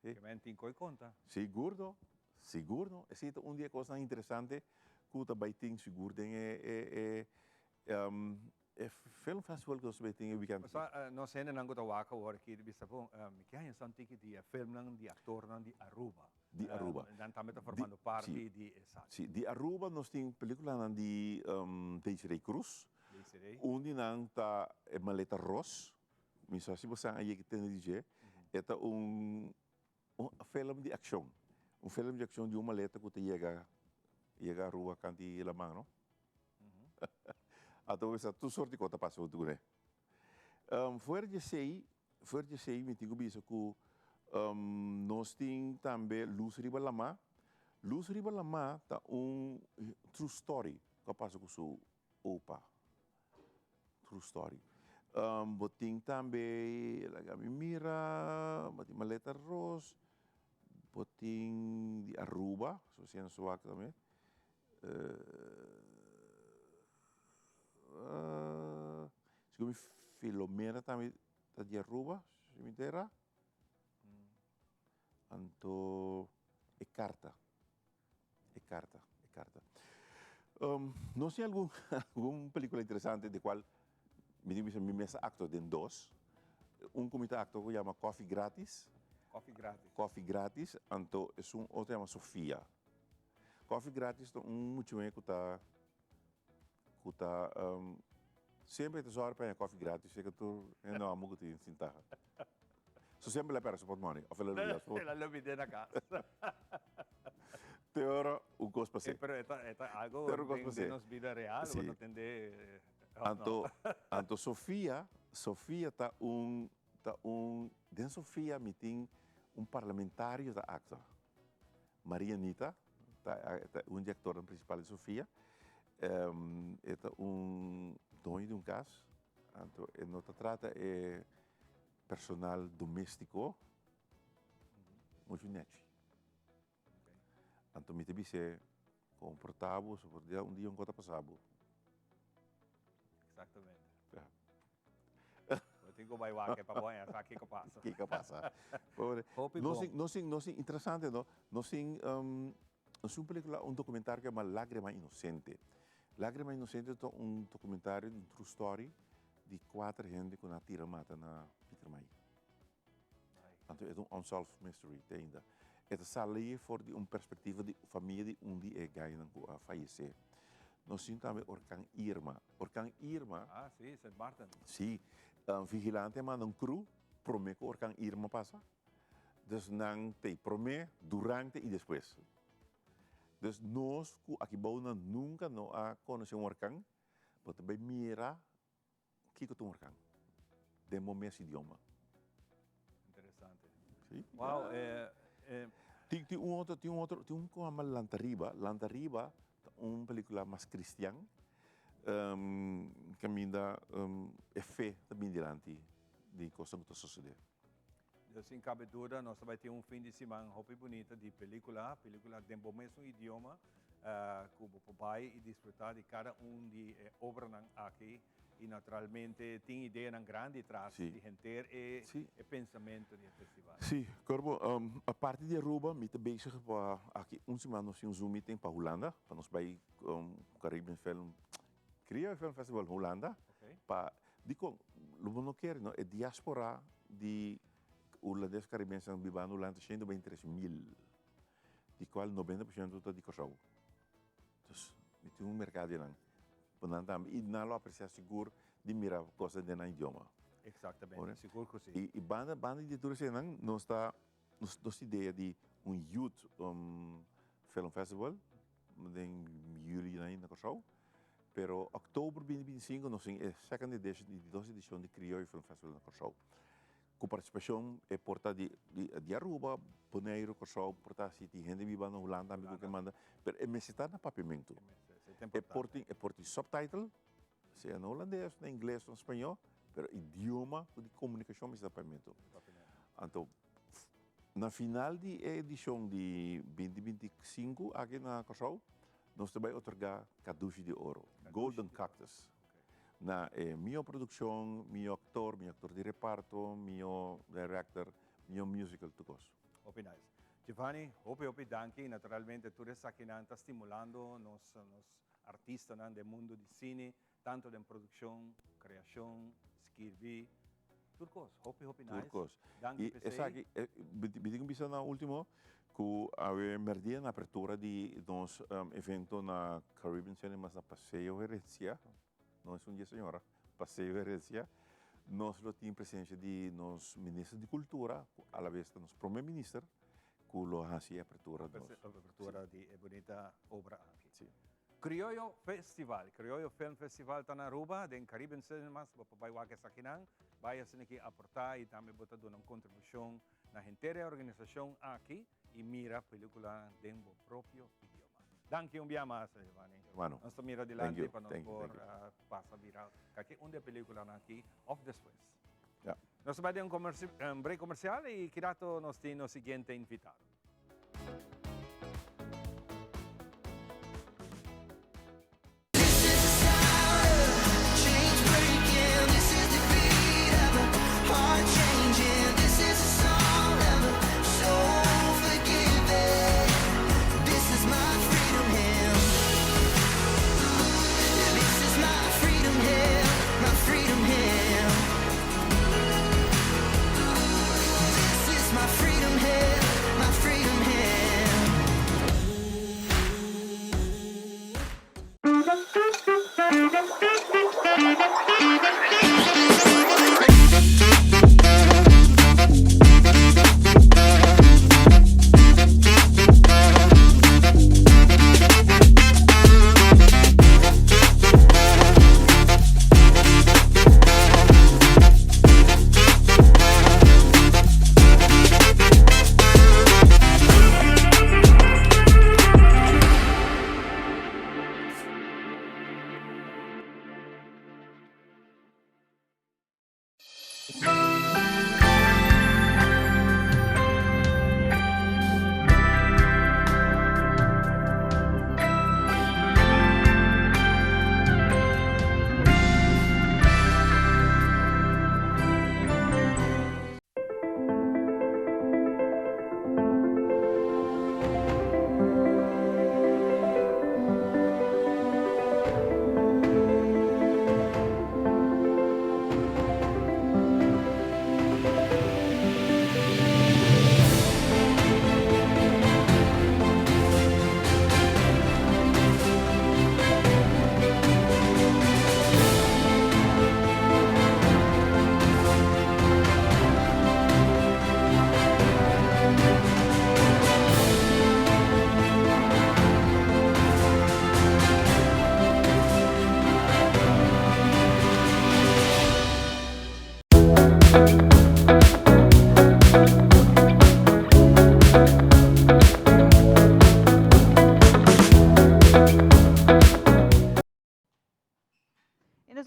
Sí. Que me tinco e conta. Seguro. Existe dia coisa interessante que também tem seguro film festival que você tem weekend. Mas nós ainda não gostamos waka agora que bisa po que há um tiki de film nang de ator nang de Aruba. De Aruba. Dan também está formando parte de essa. Sim, de Aruba nós tem película nang de Desiree Cruz. Onde nang tá Maleta Ross. Misa se você aí que tem dizer, é film de ação. Film de ação de uma maleta que chega a rua canti la mano. Atau bisa tu sorte kota passou tu né. Fora de sei, me digo bisa que nós tem também Luz Riba Lama. Luz Riba Lama tá true story que passa com sua opa. True story. Boting também Lagami Mira, boting Maleta Ross, boting di Aruba, so siya suwak também. Segundo Filomena também está de Aruba, cemitério. Anto é carta. Não sei alguma película interessante de qual me mesa actor de dois. Comitê actor que chama Coffee Gratis. Coffee Gratis. Anto é outro chama Sofia. Coffee Gratis é muito bem que está sempre te zorg para coffee gratis, zeker tu não amo que te sinta. So sempre le para support money, of ele Ela lo vide na casa. Teora gosto para ser. Pero eta algo de nos vida real, não entender. Anto Sofia tá den Sofia meeting parlamentário da acta. Maria Anita, tá diretora principal de Sofia. É dono de caso, então não trata personal doméstico, muito net. Então me teve ser confortável, se podia dia coisa passado. Exatamente. Eu tenho que vai que para banhar, sabe que passa. Que passa. Não sei interessante, não sei película, documentário que é uma Lágrima Inocente. Lágrima Inocente é documentário de true story de 4 gente que tira mata na Peter May. Então é unsolved mystery ainda. É salir for de perspectiva de família de onde é ganho a falecer. Nós temos também Orkan Irma. Orkan Irma. Ah, sim, St. Martin. Sim, vigilante manda cru, promete que Orkan Irma passa. Dus não tem promete durante e depois. Dus nós, aqui bauna nunca não a conhecer orkan, mas também mira que é o orkan, de momento idioma. Interessante. Sim. Wow. Tem um com a Lantariba, película mais cristã, que me dá fé também diante de coisas que está sucedendo. Sem cabedura, nós vamos ter fim de semana roupa bonita de película de mesmo idioma, que o pai e desfrutar de cada de obra aqui e naturalmente tem ideia grande atrás de gente e pensamento do festival. Sim, Corbo, a parte de Aruba, me está bezig para aqui semana nós temos Zoom meeting para Holanda, para nós vai Caribbean Film Festival Holanda, para digo, não quero, é diaspora de holandeses caribenses que vivem no Holanda 123.000, de qual 90% está de Kosovo. Então, tem mercado lá. E não apreciar seguro de mirar coisas de na idioma. Exatamente, seguro que sim. E banda de turistas não está ideia de youth film festival, em julho na Corsau. Pero outubro 2025 nós temos a segunda edição de Criollo Film Festival na Corsau. Com participação é porta de Aruba, Bonaire, Corsau, porta se tem gente viva na Holanda, amigo que manda, pero é necessário na papimento. É porta subtitle, seja no holandês, no inglês, no espanhol, pero idioma de comunicação é papimento. Então, na final de edição de 2025 aqui na Corsau, nós também otorgar caduche de ouro, Golden Cactus. Na minha produção, meu ator de reparto, meu director, meu musical tudo. Hope nice. Giovanni, hope danke. Naturalmente, tu estás aqui está estimulando nos artistas do mundo de cine, tanto de produção, criação, escrever, tudo. Hope nice. Danke. E essa aqui, digo bisa na último, que a merdia na apertura de nos evento na Caribbean Cinemas na Passeio Herencia. Não é dia, senhora, Passeio Herencia, nós temos presença de nos ministros de cultura, à la vez nos primeiro-ministro, que lo hace a apertura. Apertura de bonita obra aqui. Sim. Criollo Festival, Criollo Film Festival está na Aruba, em Caribbean Cinemas, vai que sa kinang, vai assim que aportar e também botar uma contribuição na inteira organização aqui e mira película dentro do próprio idioma. Danke un día más, Giovanni. Hermano. Nos mira adelante para nos pasar viral. Porque una película aquí, off después. Yeah. Nos va a dar un break comercial y Kirato nos tiene el siguiente invitado.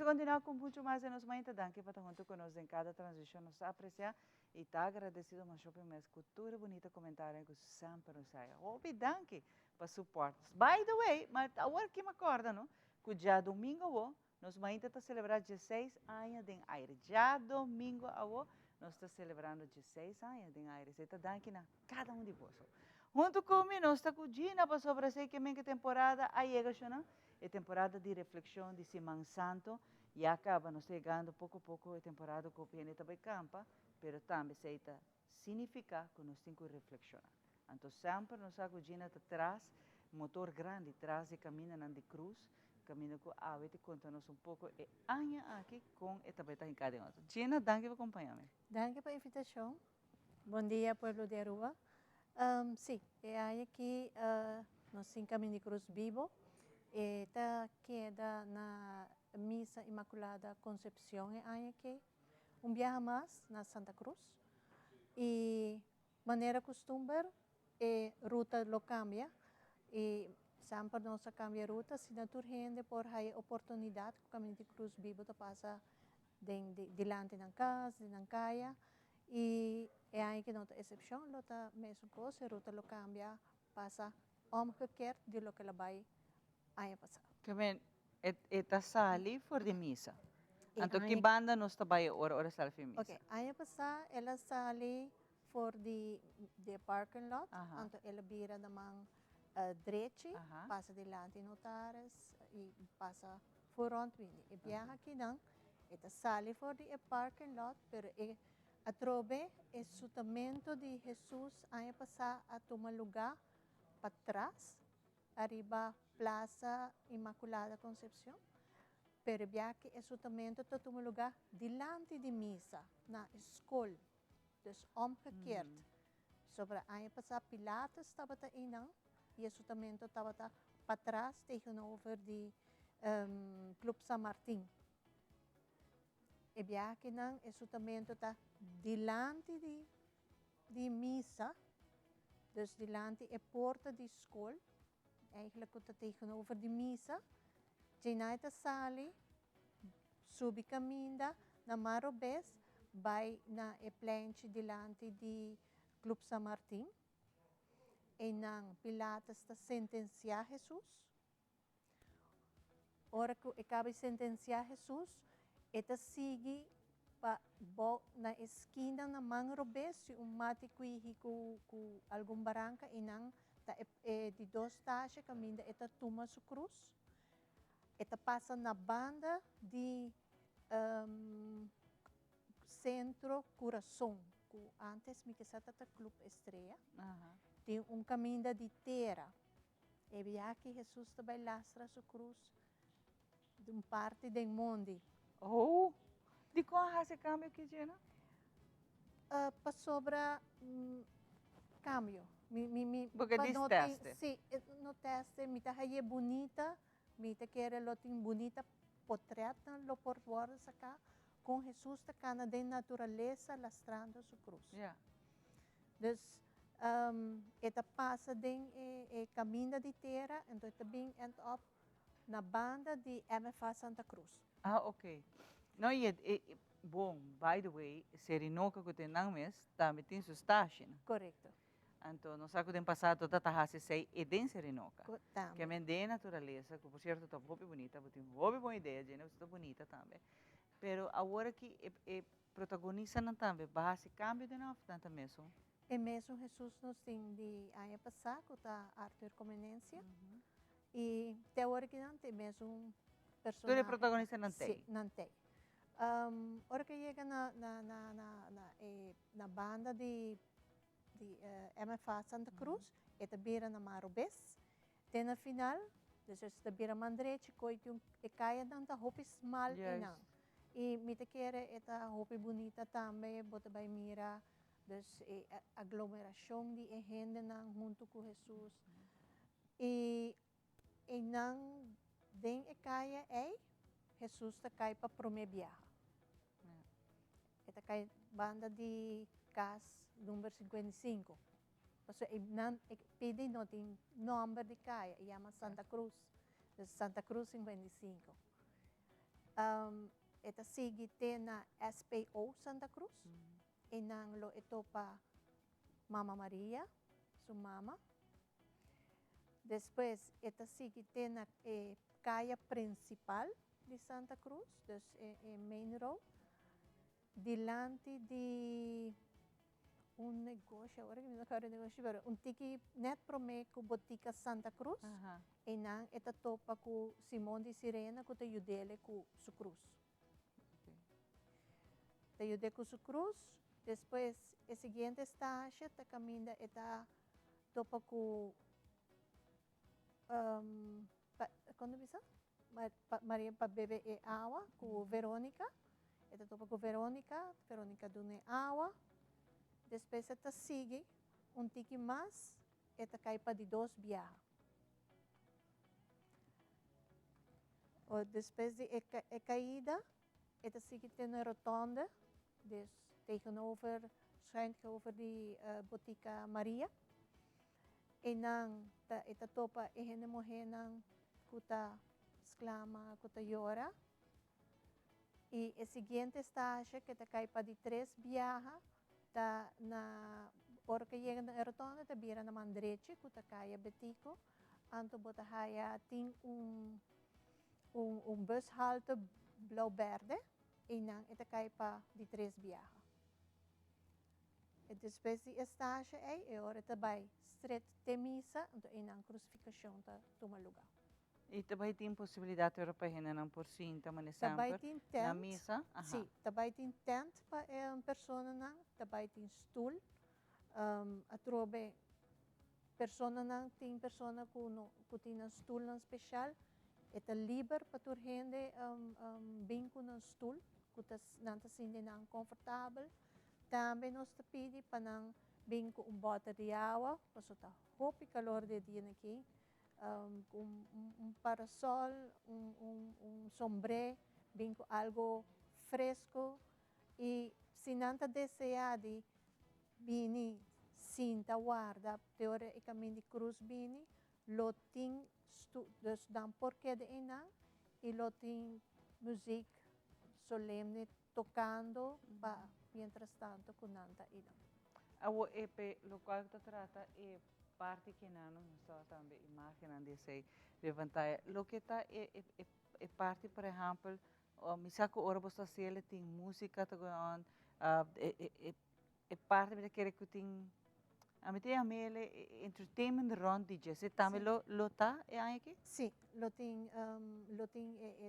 continuar com muito mais em nossa manhã, danke para estar junto conosco em cada transição, nos apreciar e tá agradecido ao shopping mais cultura bonita comentário que sempre nos sai. Obi, danke para suporte. By the way, mas agora que me acorda, não? Que já domingo, nós manhã está celebrando 16 anos de aire. Já domingo, nós está celebrando 16 anos de aire. Você está danke na cada de vocês. Junto comigo, nós está cuidando para sobre sei que temporada aí chega, é temporada de reflexão de Semana Santo. E acaba nos chegando pouco a pouco a temporada que o planeta vai campa, mas também seita significa que nós temos que reflexionar. Então sempre nos acudina atrás, motor grande atrás e caminha de cruz, caminha com a ave conta-nos pouco e anha aqui com esta beta em cada um. Gina, danke por acompanhar-me. Danke pela invitação. Bom dia, pueblo de Aruba. Sim, é aqui no sin Camino de Cruz Vivo. Esta queda na Misa Imaculada Concepción aqui. Viaje más na Santa Cruz. E maneira costumber, ruta lo cambia. E sempre nossa cambia ruta, se não urgente por a oportunidade que o Camino de Cruz Vivo te passa delante da casa, da caia. E é aí que não tem exceção, lo tá mesmo coisa, ruta lo cambia, passa omgekeerd de lo que la vai aí passar. Kamen, eta sali for de misa. E Anto aí- que banda nos trabalha ora sali for misa. Ok, aí passar, ela sali for de parking lot, então ela vira da mão direita, passa delante notares e passa front winnie. E viaja aqui não, ela sali for de parking lot, pero a trove é sutamento de Jesus aí passar a tomar lugar para trás, arriba Plaza Imaculada Concepción. Pero viaje é sutamento a tomar lugar delante de misa, na escola. Dus omgekeerd. Sobre aí passar Pilates estava aí não, e o sutamento estava para trás tegenover de Club San Martín. E viaje não, o sutamento está delante de misa, dus delante é porta de escola, eigenlijk está tegenover de misa. Ginaita sali, subi caminda, na Marobes, vai na pleintje delante de Club San Martín. E nang Pilates está sentenciar Jesus. Ora que acaba de sentenciar Jesus, eta sigue na esquina na Marobes, mate com algum barranca e nang de 2 taxas caminda eta toma su cruz. Eta passa na banda de Centro Coração, que antes me quisera Club Estrela. Tem caminho de terra. E via que Jesus também lastra sua cruz de parte do mundo. Oh, de qual raça cambio que Gina? Para sobra cambio. Porque diz teste. Sim, no teste, me tá aí bonita. Mita quer lo tem bonita portreto lo por fora acá com Jesus da cana de natureza lastrando sua cruz. Yeah. Dus eta passa den caminho de terra, então também end up na banda de MFA Santa Cruz. Ah, ok. No, bom, by the way, Serinoca que tem não mes, também tem sua station. Correto. Então, nós sabemos que tem passado toda a raça sei e den Serinoca. Também. Que é de natureza, que por certo está muito bonita, tem uma boa ideia, Gina, está bonita também. Pero agora que protagoniza não também, base cambio de novo, tanto mesmo. E mesmo Jesus nos tem de ano passado, que está Arthur Comenência, e teoricamente mesmo personagem. Tu protagonista não tem? Sim, não tem. Hora que chega na banda de MFA Santa Cruz, eta beira na Marobes, tem na final, dus esta beira mandrete, coito e caia danta hopi smal inang. E mita quere eta hopi bonita também, bota vai mira, dus aglomeração de gente nang junto com Jesus. E nang den e caia Jesus ta cai para promebiar. Eta cai banda de CAS número 55. Então, pede no tem nome de caia, chama Santa Cruz. Santa Cruz 55. Eta sigue tem na SPO Santa Cruz. E nang lo ito pa Mama Maria, sua mama. Depois, eta sigue tem na caia principal de Santa Cruz, dus main road. Delante de negócio, agora que me lembro negócio, pero tiki net promeco botica Santa Cruz, e nang eta topa com Simão de Sirena, que te ayudele com su cruz. Te ayude com su cruz, depois, a seguinte estágio, te caminha eta topa com, quando bisa? Maria para beber água, com Verônica. Eta topa com Verônica dune água. Depois eta sigue tiki mais, eta cai para de 2 viajes. O después de caída, ita sige na rotonde, dus schuin tegenover die Botica Maria. En dan ita topa mohenang kuta exclama, kuta llora. Y el siguiente estage que te cae para de 3 viaja, hora que llega na rotonde, te vira na man derecha, kuta caia betico, anto bota haya ting un bushalte blauw-verde, en dan ita cae para de 3 viaja. E depois de estage e ora também stret de missa, então em an crucificação toma lugar. E também tem possibilidade de para a não por cinta, mas também tem tent, na missa. Sim, também tem tent para uma pessoa não, também tem stool. A trobe pessoa não tem pessoa que tem um stool não especial, é livre para tu gente bem com um stool, que não se sente não confortável. Também nós te pedimos para não bem com bota de água, para soltar roupa e calor de dia aqui, parasol, sombrero, bem com algo fresco e se não te deseja de bini cinta guarda, teoricamente cruz bini, lo tem dus dan porquê de ena e lo tem música solemne tocando para mientras tanto con nanta ina. Lo cual te trata parte que não está também imaginando esse levantar. Lo que está parte, por exemplo, me saco ora você se tem música to on parte me quer que tem a mim tem a mele entertainment rond DJ. Se também lo tá aqui? Sim, lo tem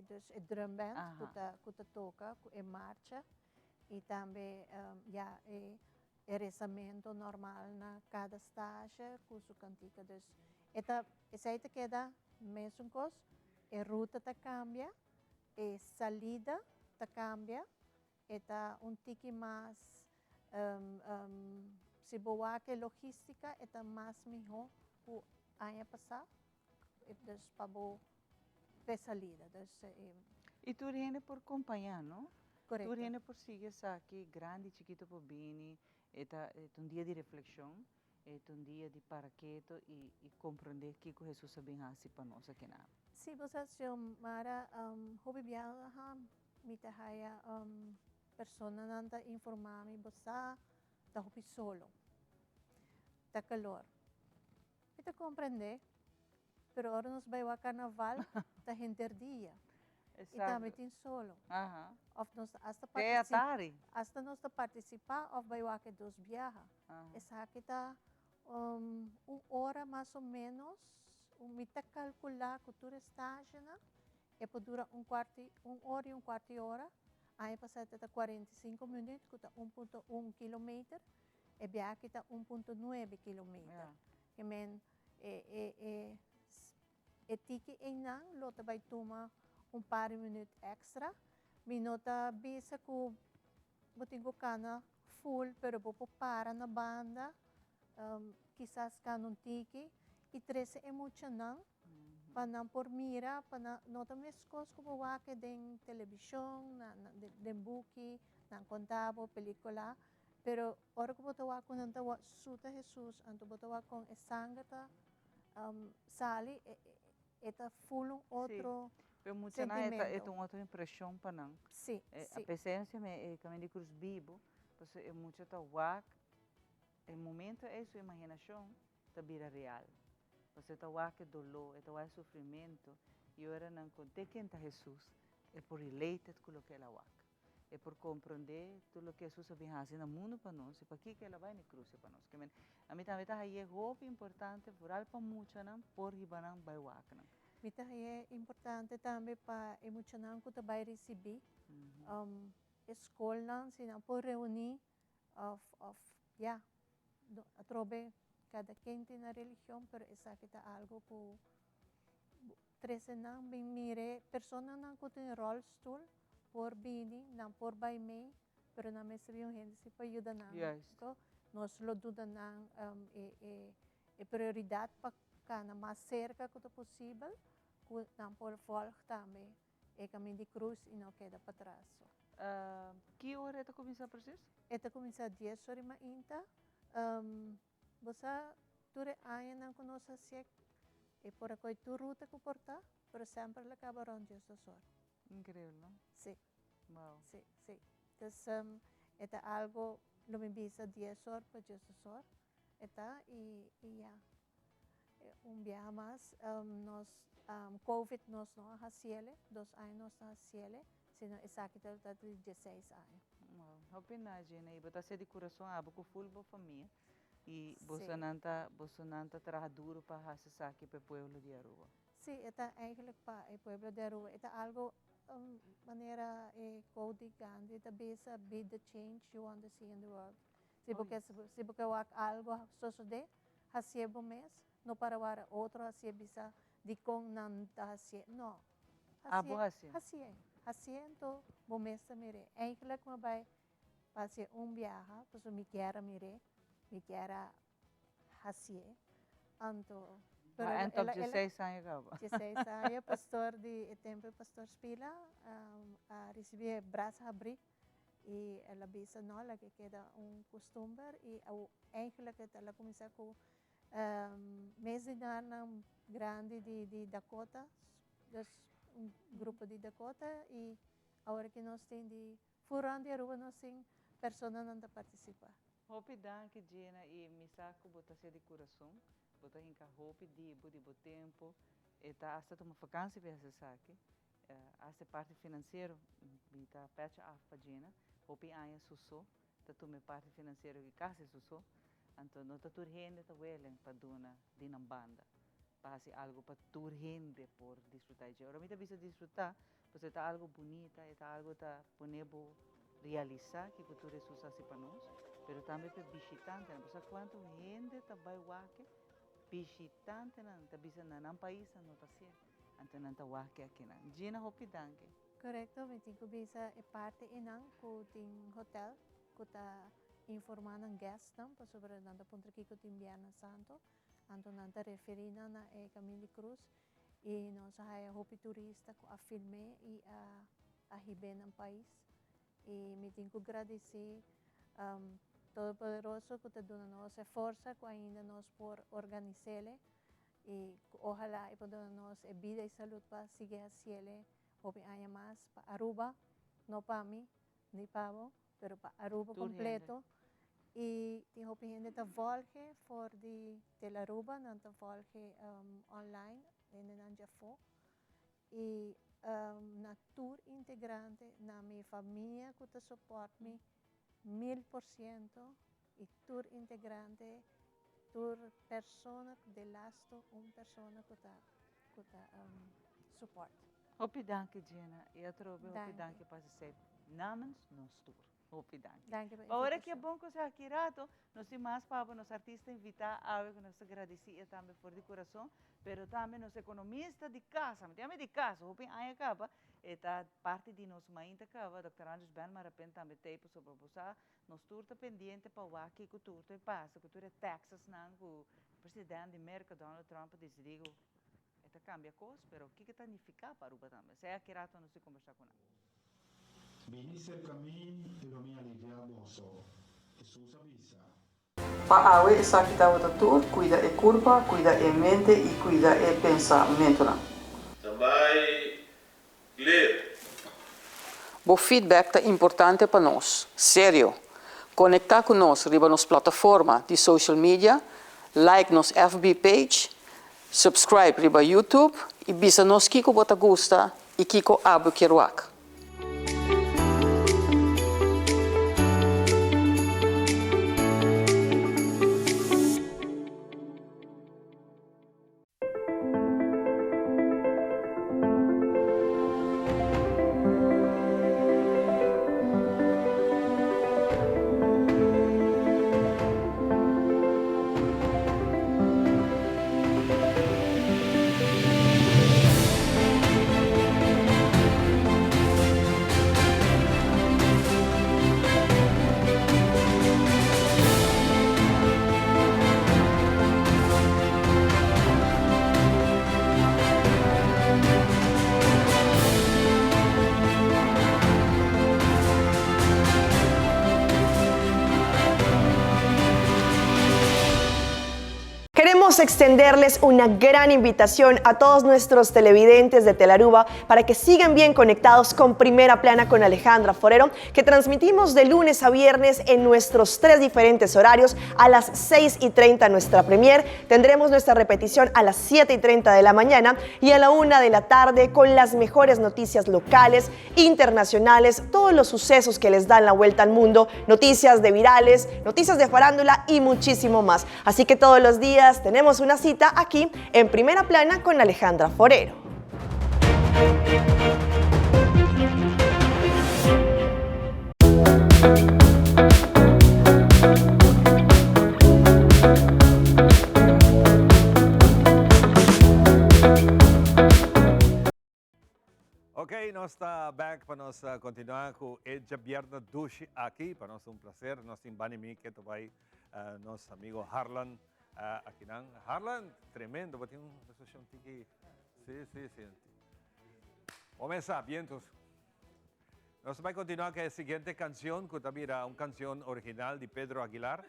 dus drum band que toca, é marcha. E também rezamento normal na cada estágio, com sua cantica. Essa te queda mesmo coisa, a ruta te cambia, a salida te cambia, tique mais, se boa que logística, mais melhor que ano passado, para boa salida. E tu rende por acompanhar, não? Correto. Tu rende por seguir aqui, grande, chiquito, por bem, é um dia de reflexão, é um dia de paraquedo e compreender que Jesus é bem assim para nós aqui na. Sim, você mara hobby viaja, me tahaya persona nanta informar me você tá hobby solo, tá calor. Kita compreender, pero ahora nos vai ao carnaval, tá dia. E também tem solo. Of nos hasta participar of vai que dos viaja. Essa aqui tá hora mais ou menos, me tá calcular que tu estágio, e por dura hora e quarto de hora, aí passa até 45 minutos, que tá 1.1 km, e viaja tá 1.9 km. Que men tiki enang lo vai tomar par de minutos extra. Minota bisa que botingo cana full, pero popo para na banda, quizás canon tiki, e 13 emocional, para não por mira, para não também coisas como que den televisão, den buki, nan contabo, película, pero ora que botawa com nanta suta Jesus, anto botawa com esangata, sali, eta full outro. Pero mucha é uma outra impressão para não. Sim. A presença é caminho de cruz vivo, porque é muito tawak. O momento é sua imaginação, tá vira real. Você tawak é dolor, é tawak sofrimento, e ora não contempla Jesus, é por related com o que ela wak. É por compreender tudo o que Jesus vem fazendo no mundo para nós, e para que ela vai na cruz para nós. A mim também é roupa importante, por algo para muita não, por ribanão vai wak não. Mita é importante também para emocionar que tu vai receber. Escola, se não por reunir, trobe cada quem tem na religião, pero essa aqui tá algo que 13 não bem mire, pessoa não que tem rollstool, por bini, não por by me, pero não me sabiam gente se para ajudar não. Então, nós lo duda não é prioridade para cá, mais cerca que possível. Não por volta também caminho de cruz e não queda para trás. Que hora está começando a precisar? Está começando às 10 horas da manhã. Você ture aia não conosco se e por aqui tu ruta que porta, por sempre la acaba ronde essa sor. Incrível, não? Sim. Wow. Sim, sim. Então, é algo lo me visa 10 horas para essa sor. Eta e já. Viaje mais, nós COVID nós não hacíale, 2 anos nós não hacíale, sino exatamente de 16 anos. Wow. Opina, Gina, e você de coração abo com full boa família e você não trabalha duro para fazer aqui para o povo de Aruba. Sim, é eigenlijk para o povo de Aruba, é algo maneira code grande, é bisa be the change you want to see in the world. Se porque algo sucede, hacia bom mês, não para agora outro hacia bisa de com não hacia, não. Hacia então bom mês também. Eigenlijk me vai fazer viagem, porque me quero me quero hacia, então. Então 16 anos acaba. 16 anos, pastor de tempo pastor Spila, a receber braço abrir. E ela bisa não, ela que queda costume e eigenlijk ela começa com mês de ano grande de Dakota, grupo de Dakota e agora que nós temos de furando de Aruba nós temos pessoas não participar. Hope danke Gina e me saco botar de coração, botar em hope de tempo e tá hasta uma vacância para essa saque. Essa parte financeira, está patch off para Gina. Hopi aya suso, tatu me parte financeira que casa suso, então não tá turhende tá welen para dona dinam banda, para algo para turhende por desfrutar de. Agora me tá bisa desfrutar, porque tá algo bonita, tá algo tá ponebo realizar que cultura susa se para nós, pero também para visitante, não sabe quanto gente tá vai wake, visitante não tá bisa na país não tá ser, então não tá wake aqui na. Gina hopi danke. Correcto, me tenho que bisa é parte inang ko ting hotel, ko ta informar ng guest nam, pa sobre nanda punta ki ko timbiana santo, anto nanda referina na Caminho de Cruz, e nós haya hopi turista ko a filme e a hibe ng país, e me tenho que agradecer todo poderoso ko ta dona nos força ko ainda nós por organizarle, e ojalá e podona nos vida e salud pa sige haciele. Hopi haya más para Aruba, no para mí, ni pavo, pero para Aruba completo. Y hopi gente ta volge for de la Aruba, nan ta volge online, en nanja fo. Y na tour integrante, na mi familia que ta support me 1000%, y tour integrante, tour persona de lasto, persona que ta support. Hopi danke Gina, eu trouxe hopi danke para você. Namens nos tour. Hopi danke. Agora que é bom que você aqui rato, nós temos mais para nos artistas invitar a que nós agradecemos também por de coração, pero também nos economistas de casa, me chama de casa, hopi aí acaba, eta parte de nós mainta acaba, Dr. Andrews Ben Marapen também tempo sobre você, nós tour tá pendente para o aqui que tour tá passa, que tour é Texas não, o presidente de América Donald Trump decidiu cambia coisa, pero o que significa para Aruba também? Se é que rato não se conversar com nós. Viniste el caminho de lo minha alegria boso. Jesus avisa. Para awe esa kita wata tour, cuida e curva, cuida e mente e cuida e pensamento na. Também ler. O feedback é importante para nós, sério. Conectar com nós riba nos plataforma de social media, like nos FB page, subscribe riba YouTube e bisa nos kiko bota gusta e kiko abu kiruak. queremos extenderles una gran invitación a todos nuestros televidentes de Telaruba para que sigan bien conectados con Primera Plana con Alejandra Forero, que transmitimos de lunes a viernes en nuestros 3 diferentes horarios. A las 6:30 nuestra premier, tendremos nuestra repetición a las 7:30 de la mañana y a la 1 de la tarde con las mejores noticias locales, internacionales, todos los sucesos que les dan la vuelta al mundo, noticias de virales, noticias de farándula y muchísimo más. Así que todos los días tenemos una cita aquí en Primera Plana con Alejandra Forero. Ok, nós está back para nós continuar com Edja Bierna Dushi aqui. Para nós é um prazer. Nós temos banimi que tu vai nosso amigo Harlan aqui não. Harlan, tremendo. Vou ter uma discussão aqui. Sim. Começa, vientos. Nós vamos continuar com a seguinte canção, que também é uma canção original de Pedro Aguilar.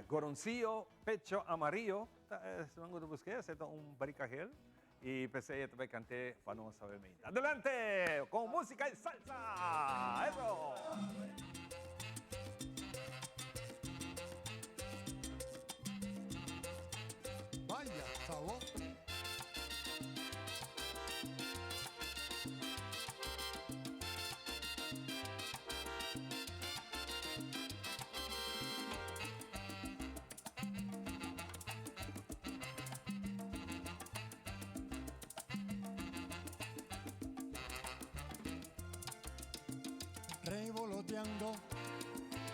Goroncillo, Pecho Amarillo. Se não busquei, é baricajel. Y pensé que canté para no saber mí. Adelante, con música y salsa. Eso. Vaya sabor. Revoloteando,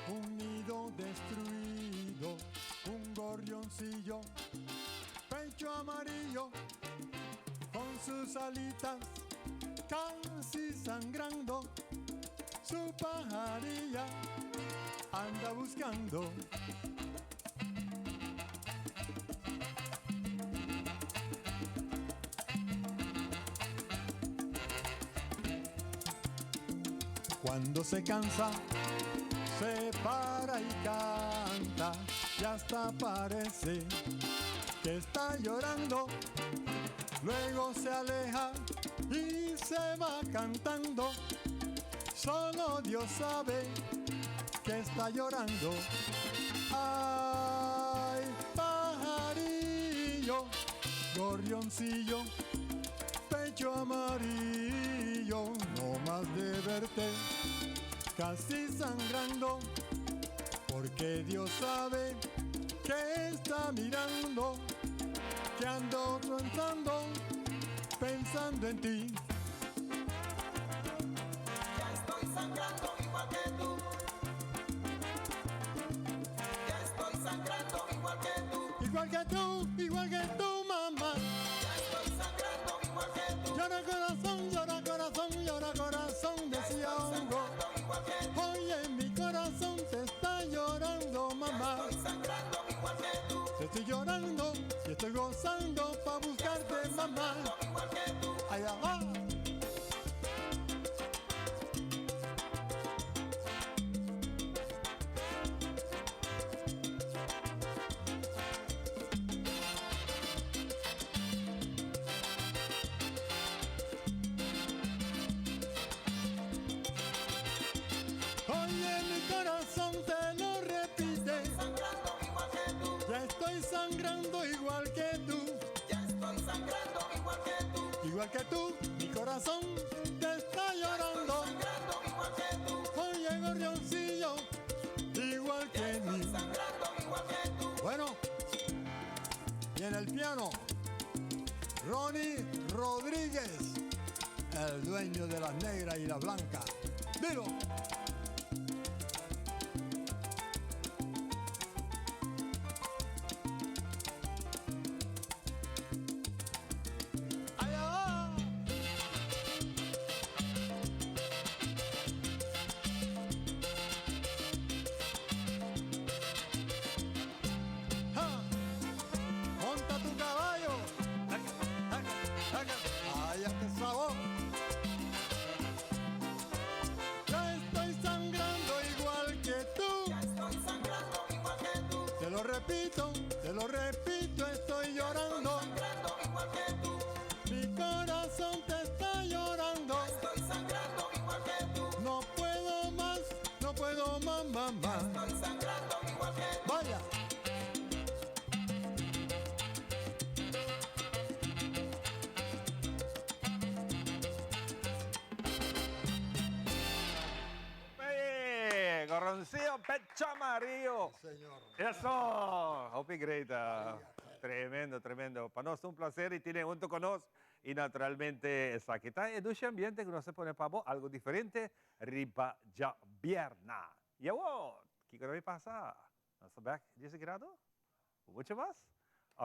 un nido destruido, un gorrioncillo, pecho amarillo, con sus alitas casi sangrando, su pajarilla anda buscando. Cuando se cansa, se para y canta, y hasta parece que está llorando. Luego se aleja y se va cantando. Solo Dios sabe que está llorando. Ay, pajarillo, gorrioncillo, pecho amarillo, no más de verte casi sangrando, porque Dios sabe que está mirando, que ando pensando en ti. Ya estoy sangrando igual que tú. Ya estoy sangrando igual que tú. Igual que tú, mamá. Ya estoy sangrando igual que tú. Llora corazón, decía Hongo. Oye, mi corazón te está llorando, mamá. Ya estoy sangrando igual que tú. Te estoy llorando y estoy gozando pa' buscarte, mamá. Igual que tú. Ay, ajá. Oye, mi corazón te lo repite. Ya estoy sangrando igual que tú. Ya estoy sangrando igual que tú. Igual que tú, mi corazón te está llorando. Ya estoy sangrando igual que tú. Oye, gorrioncillo, igual que mí. Sangrando igual que tú. Bueno, y en el piano, Ronnie Rodríguez, el dueño de las negras y las blancas. Dilo. Monta tu caballo. Ay, qué sabor. Ya estoy Coroncio Pechamarillo. Señor. Eso, Hopi Great. Tremendo, tremendo. Para nosotros un placer y tiene junto con nosotros. Y naturalmente, está aquí está en ese ambiente que no se pone para vos, algo diferente. Ripa ya vierna. Y vos, ¿qué creo que pasa? ¿No sabes qué es grado? ¿Mucho más?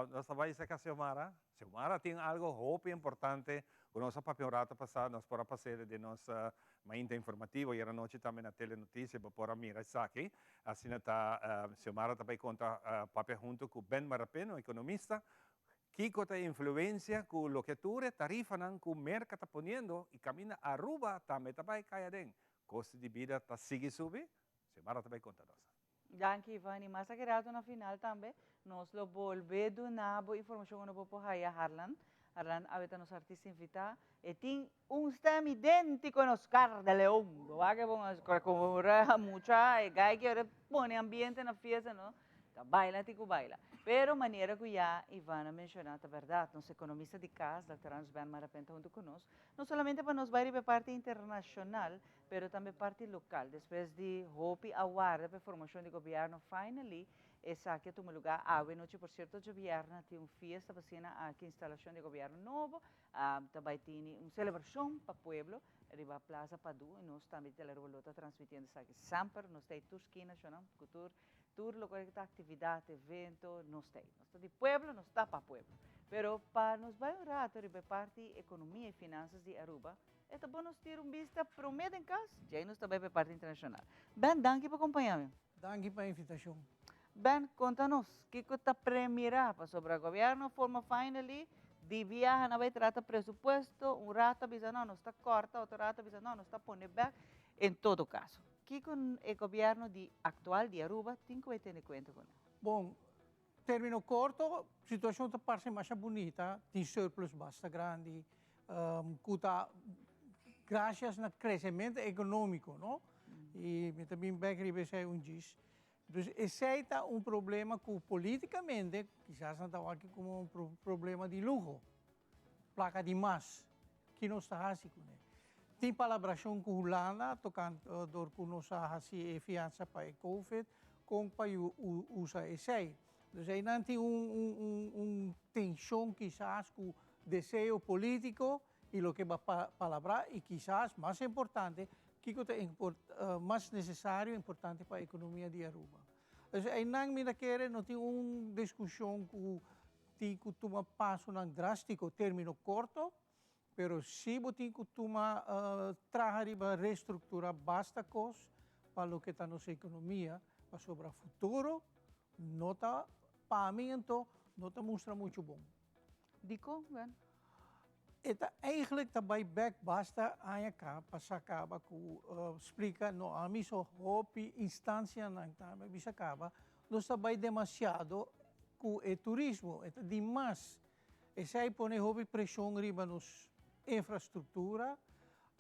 No sabes qué es Xiomara. Xiomara tiene algo hopi importante. Con nuestra papelorata pasada, nos podrá pasar de nuestra mainta informativo. Y era noche también a Telenotícias, para mirar isso aqui. Assim está, Xiomara também conta papel junto com Ben Marapeno, economista. Kiko te influencia con lo que tú tarifa que el mercado está poniendo y camina arriba, también está caer. Costo de vida está sigue subir. Xiomara também conta nossa. Danke, Ivan. E mais agrado na final também, nós lo volvemos na boa informação no popo aí a Harlan. Harlan, avete nos artistas invitados. E tem stem idêntico no Oscar de León. Va que vamos a comemorar mucha, e gai que ahora pone ambiente na fiesta, ¿no? Baila, tico baila. Pero maneira que já Ivana mencionou, a verdade, nosso economista de casa, Dr. Hans Ben Marapenta, junto conosco, não somente para nos vai para parte internacional, pero também parte local. Depois de Hopi aguarda para a formação de governo, finally, essa aqui é um lugar, noite, por certo, de governo, tem uma festa, aqui instalação de governo novo, também tem uma celebração para o povo, arriba a Plaza Padu, e nós também temos a transmitindo isso aqui sempre, nós temos todas as esquinas, cultura, tudo lo que está atividade, evento, não tem. Nós está de pueblo, não está para pueblo. Pero para nos vai um rato de parte economia e finanças de Aruba, é bom nós ter vista prometo em casa, já nós também para parte internacional. Ben, danke por acompanhar-me. Danke pela invitação. Ben, conta-nos, o que está premiado sobre o governo, forma finally, de viajar, não vai tratar presupuesto, rato avisa, não está corta, outro rato avisa, não está pondo back, em todo caso. Que com o governo atual de Aruba tem que ter em conta com ele? Bom, termino curto, a situação está parecendo mais bonita, tem surplus bastante grande, graças ao crescimento econômico, não? E também Becker vai diz. Então, esse é um problema que politicamente, quizás não está aqui como um problema de luxo, placa de mais, que não está assim. Tem palabração com Holanda, tocando door com nossa assim fiança para o COVID, com para usa esse. Então, aí não tem tensão quizás com desejo político e o que vai palabrar e quizás mais importante, que é mais necessário, importante para a economia de Aruba. Então, aí não tem uma discussão que toma passo drástico, término curto. Pero se você tem que trabalhar para reestruturar basta coisas para o que está na nossa economia, para sobre o futuro, não está, para mim, então, não está mostrando muito bom. Dico, Ben? Eta eigenlijk também back basta aan cá, para acaba com explica no a mim só hopi instância não também bisa acaba, nós também demasiado com o turismo, eta demais. Esse aí põe hopi pressão riba nos infraestrutura,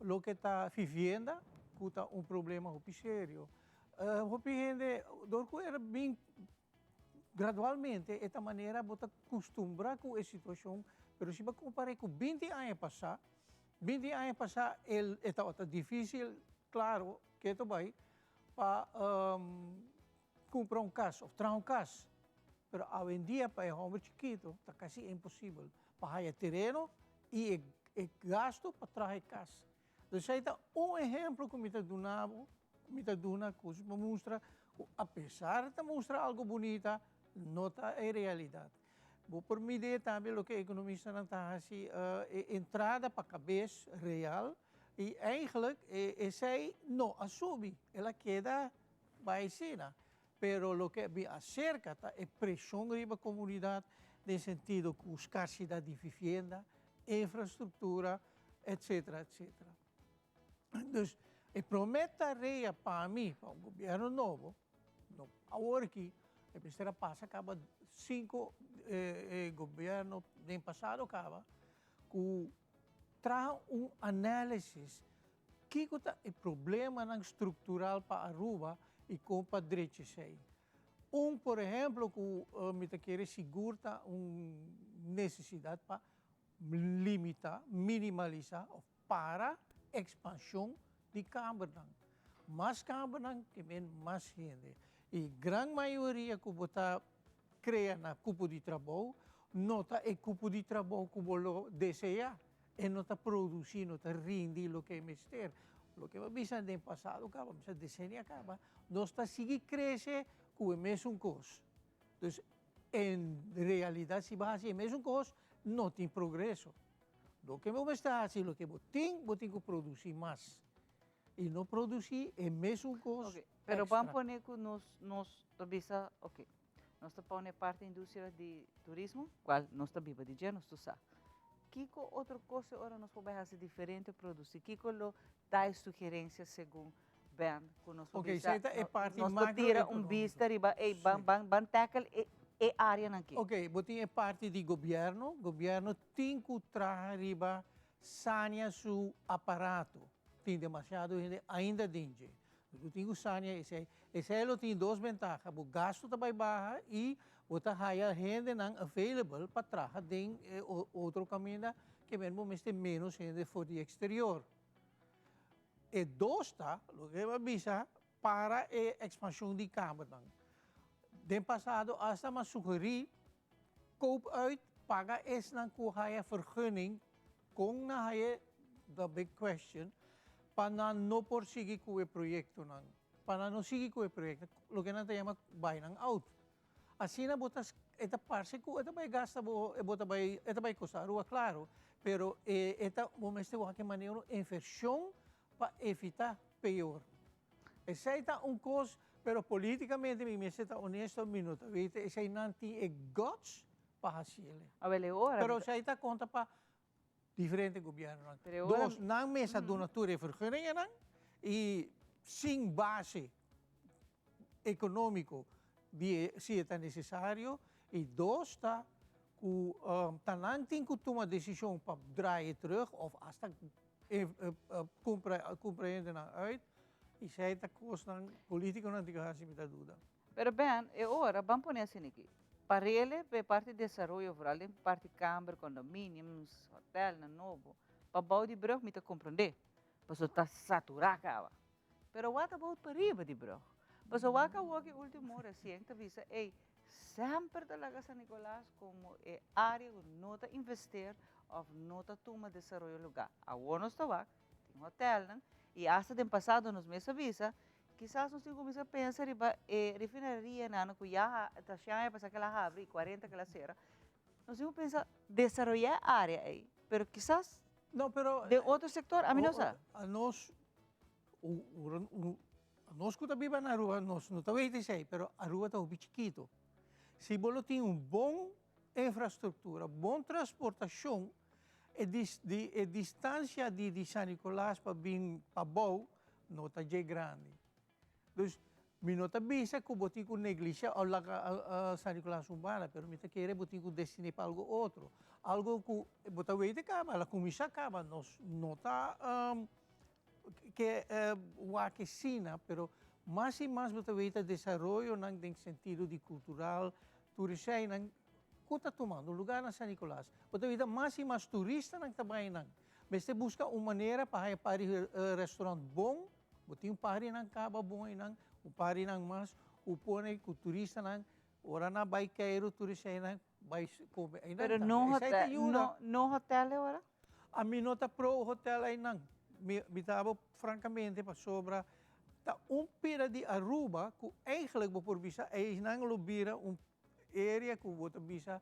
lo que está vivienda, que está problema hopi sério. Hopi gente, dorco era bem gradualmente, esta maneira bota acostumbrar com a situação, pero se você comparar com 20 anos passar, 20 anos passar, está difícil, claro, que isso vai para comprar casa, ou trazer casa. Pero hoje em dia, para um homem chiquito, está quase impossível. Para ter terreno e gasto para trazer casa. Então, esse é exemplo que me está dando, que mostra, apesar de mostrar algo bonito, não está em realidade. Vou por medir também o que o economista não está assim, entrada para a cabeça real, e eigenlijk, esse não assume, ela queda baixina. Pero lo que me acerca é pressão sobre a comunidade, no sentido de escassidade de vivienda, infraestrutura, etc, etc. Então, a promessa real para mim, para o governo novo, agora que a terceira passa, acaba 5 governos do passado, acaba, que traz análise que é o problema estrutural para Aruba e com para direita sei. Por exemplo, que me quer segurar necessidade para limitar, minimalizar para expansão de Cambridge. mais cabanang que men mais gente. E grande maioria que bota cria na cupo de trabalho, nota é cupo de trabalho que bolo deseja, e nota produzir, nota rindi lo que é mister. Lo que bisa no passado acaba, bisa decenio acaba, nós está seguir crescer com o mesmo coisa. Então, em realidade, se vai fazer o mesmo coisa, não tem progresso. O que vamos estar fazendo, o que tem que produzir mais. E não produzir é mesmo coisa. Okay. Pero vamos poner que nós bisa, ok, nós está pondo parte da indústria de turismo, qual nós está viva de dia, nós está. Que outra coisa agora nós podemos fazer diferente produzir? Que lo dá sugerências segundo bem que nós podemos fazer? Ok, é parte nós tira vista riba, ban tackle e área aqui. Ok, botin é parte do governo tem que trazer riba sania su aparato. Tem demasiado ainda dentro. Tem que sania esse elo tem duas vantagens, o gasto também baixa e outra haya gente não available para trabalhar em outro caminho que mesmo tem menos gente for de exterior. E dois o que vai bisa para a expansão de Câmara. Den passado, als dat maar suggerie, koop uit, paga is dan ko haya vergunning, kung na haya the big question, para no porsigi ko e proyecto nang, para no sigi ko e proyecto, lo que natin llama buy ng out. Assim na botas, eta parse ko, eta bay gasta bo, eta bay costaruwa, claro, pero eta momeste wa que maneiro inversão para evitar pior. Essa é coisa. Pero politicamente, me está honesto, minuto, ¿viste? Ese no tiene guts para hacerlo. Pero se está conta para diferentes gobiernos. Dos, na mesa donatura e vergunningen e sem base econômico, se é necessário. E dois, está não tem que tomar decisão para draaien terug, ou hasta compreender uit. E se aí está custando político não tem que fazer muita dúvida. Pero bem, agora vamos pôr assim aqui. Para ele, para parte de desenvolvimento rural, parte câmara, condomínios, hotel, novo, para bau de brug, me compreender. Porque está saturado, cara. Pero what about para riba de brug? Porque o que último reciente visa, sempre talaga San Nicolás como área que não está investir ou não está tomar desenvolvimento lugar. Agora nós está tem hotel, não? E hasta do passado nos meses avisa, quizás nós temos que pensar em refinaria na que já está cheia para que ela abre 40 que ela será. Nós temos que pensar desenvolver a área aí, pero quizás não, pero de outro setor a mim não sabe. Nós que vive na rua, nós não está vendo isso aí, pero a rua está um chiquito. Se você tem bom infraestrutura, bom transportação, a distância de San Nicolás para vir para Bau não está grande. Então, eu não bisa que você tem negligencia a San Nicolás urbana, mas eu quero que você destine para algo outro. Algo que você vê de acaba, a comissão acaba, não está que o aquecina, mas mais e mais você vê o desenvolvimento no sentido de cultural, turismo, está tomando lugar na San Nicolás. Você vê mais e mais turistas que trabalham. Mas você busca uma maneira para um restaurante bom, você tem pari nang kaba bom nang, pari nang mas, upone ku turista nang, ora na vai cair turista nang, vai comer. Pero no hotel agora? A mim não está pro hotel aí nang. Me tava francamente para sobra tá pira de Aruba que eigenlijk por visa é nang lobira area que você bisa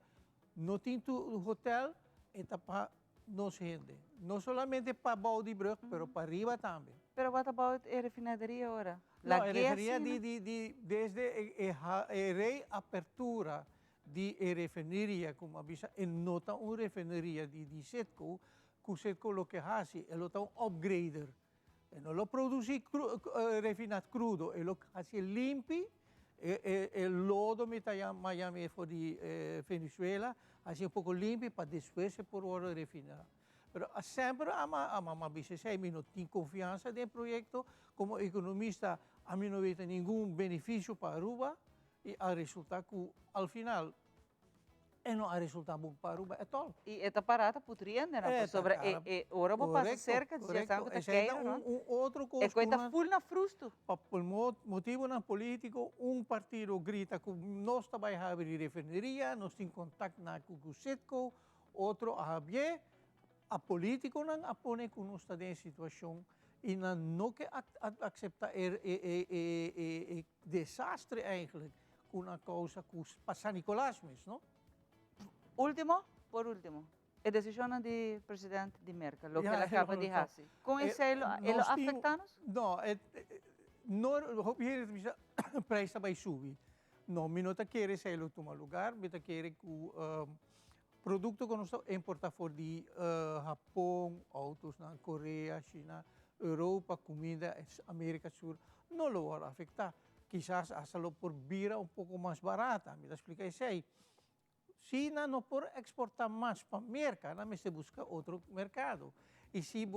não tem hotel eta para nos gente. Não somente para Bau de Brug, pero para arriba também. Pero what about a refinaderia agora? La refinaderia desde a reapertura de refinaderia, como avisa, e nota refinaderia de Setco, que Setco lo que hace, é lo upgrader. E não lo produce refinado crudo, é lo que hace limpi, lodo Miami for de Venezuela, assim pouco limpo para depois se por hora refinar. Mas sempre a business não tem confiança no projeto, como economista, a mim não vejo nenhum benefício para Aruba, e a resulta que, ao final, e não há resultado bom para Aruba at all. E esta parada poderia, né? Sobre ora vou passar cerca de gestão que está queira, não? Outro coisa. É coisa full na frusto. Por motivo na político, partido grita que nós também abrir refineria, nós temos contato com o Setco, outro a político não apone que nós está em situação e não que aceitar desastre eigenlijk com uma causa que passa Nicolás mesmo, não? Por último, a decisão do presidente de Merca, o que ele acaba de fazer, com isso ele afeta-nos? Não, não, o preço vai subir. Não, não quer que ele tome lugar, não quer que o produto que nós importamos fora de Japão, autos na Coreia, China, Europa, comida, América do Sul, não lo vai afetar. Quizás hacerlo por via pouco mais barata. Me explica isso aí. China não pode exportar mais para a América, não se busca outro mercado. E se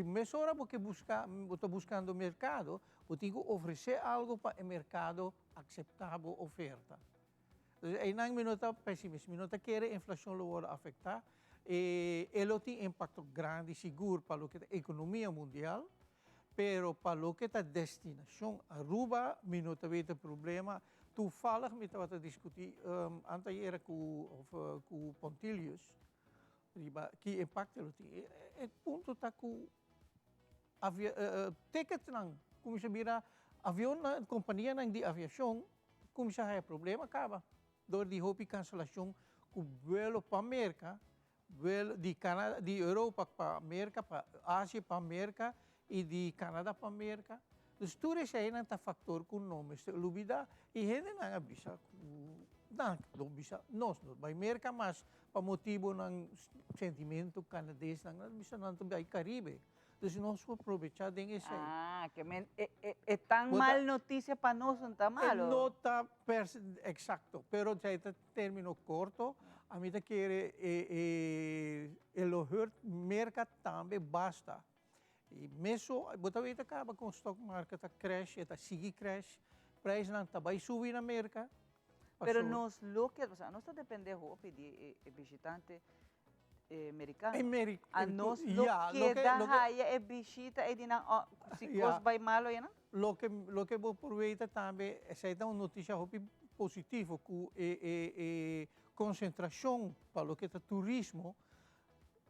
mesora porque está buscando mercado, você tem que oferecer algo para o mercado aceitável oferta. Aí não minuta pessimista, minuta que a inflação lo vai afetar. Ele tem impacto grande, seguro para a economia mundial. Pero para o que é a destinação, Aruba, minuta vê o problema. Tu falas, me estava a discutir, antes era com o Pontilius, que impacto ele tem. O ponto está com ticket não, como se vira avião na companhia de aviação, como se há problema, acaba. Door de hoop cancelação com voo para a América, voo de Canadá, de Europa para a América, para a Ásia para a América, e de Canadá para a América. Então, tudo isso aí é um fator que não é lubida e a gente não avisa. Não avisa nós, para a América, mas para motivo do sentimento canadense, não avisa não para o Caribe. Então, nós vamos aproveitar disso aí. Que é tão mal notícia para nós, não está mal? Não está exato, mas já está término curto. A mim quer o mercado também basta. E mesmo, você acaba com o stock market a crash, está seguir crash, preço não está vai subir na América. Pero nós lo que, nós está dependendo de visitante americano. A nós lo que dá aí é visita e de não, se coisa vai mal ou não? Lo que vou aproveitar também, essa é uma notícia positiva, que concentração para o que é turismo.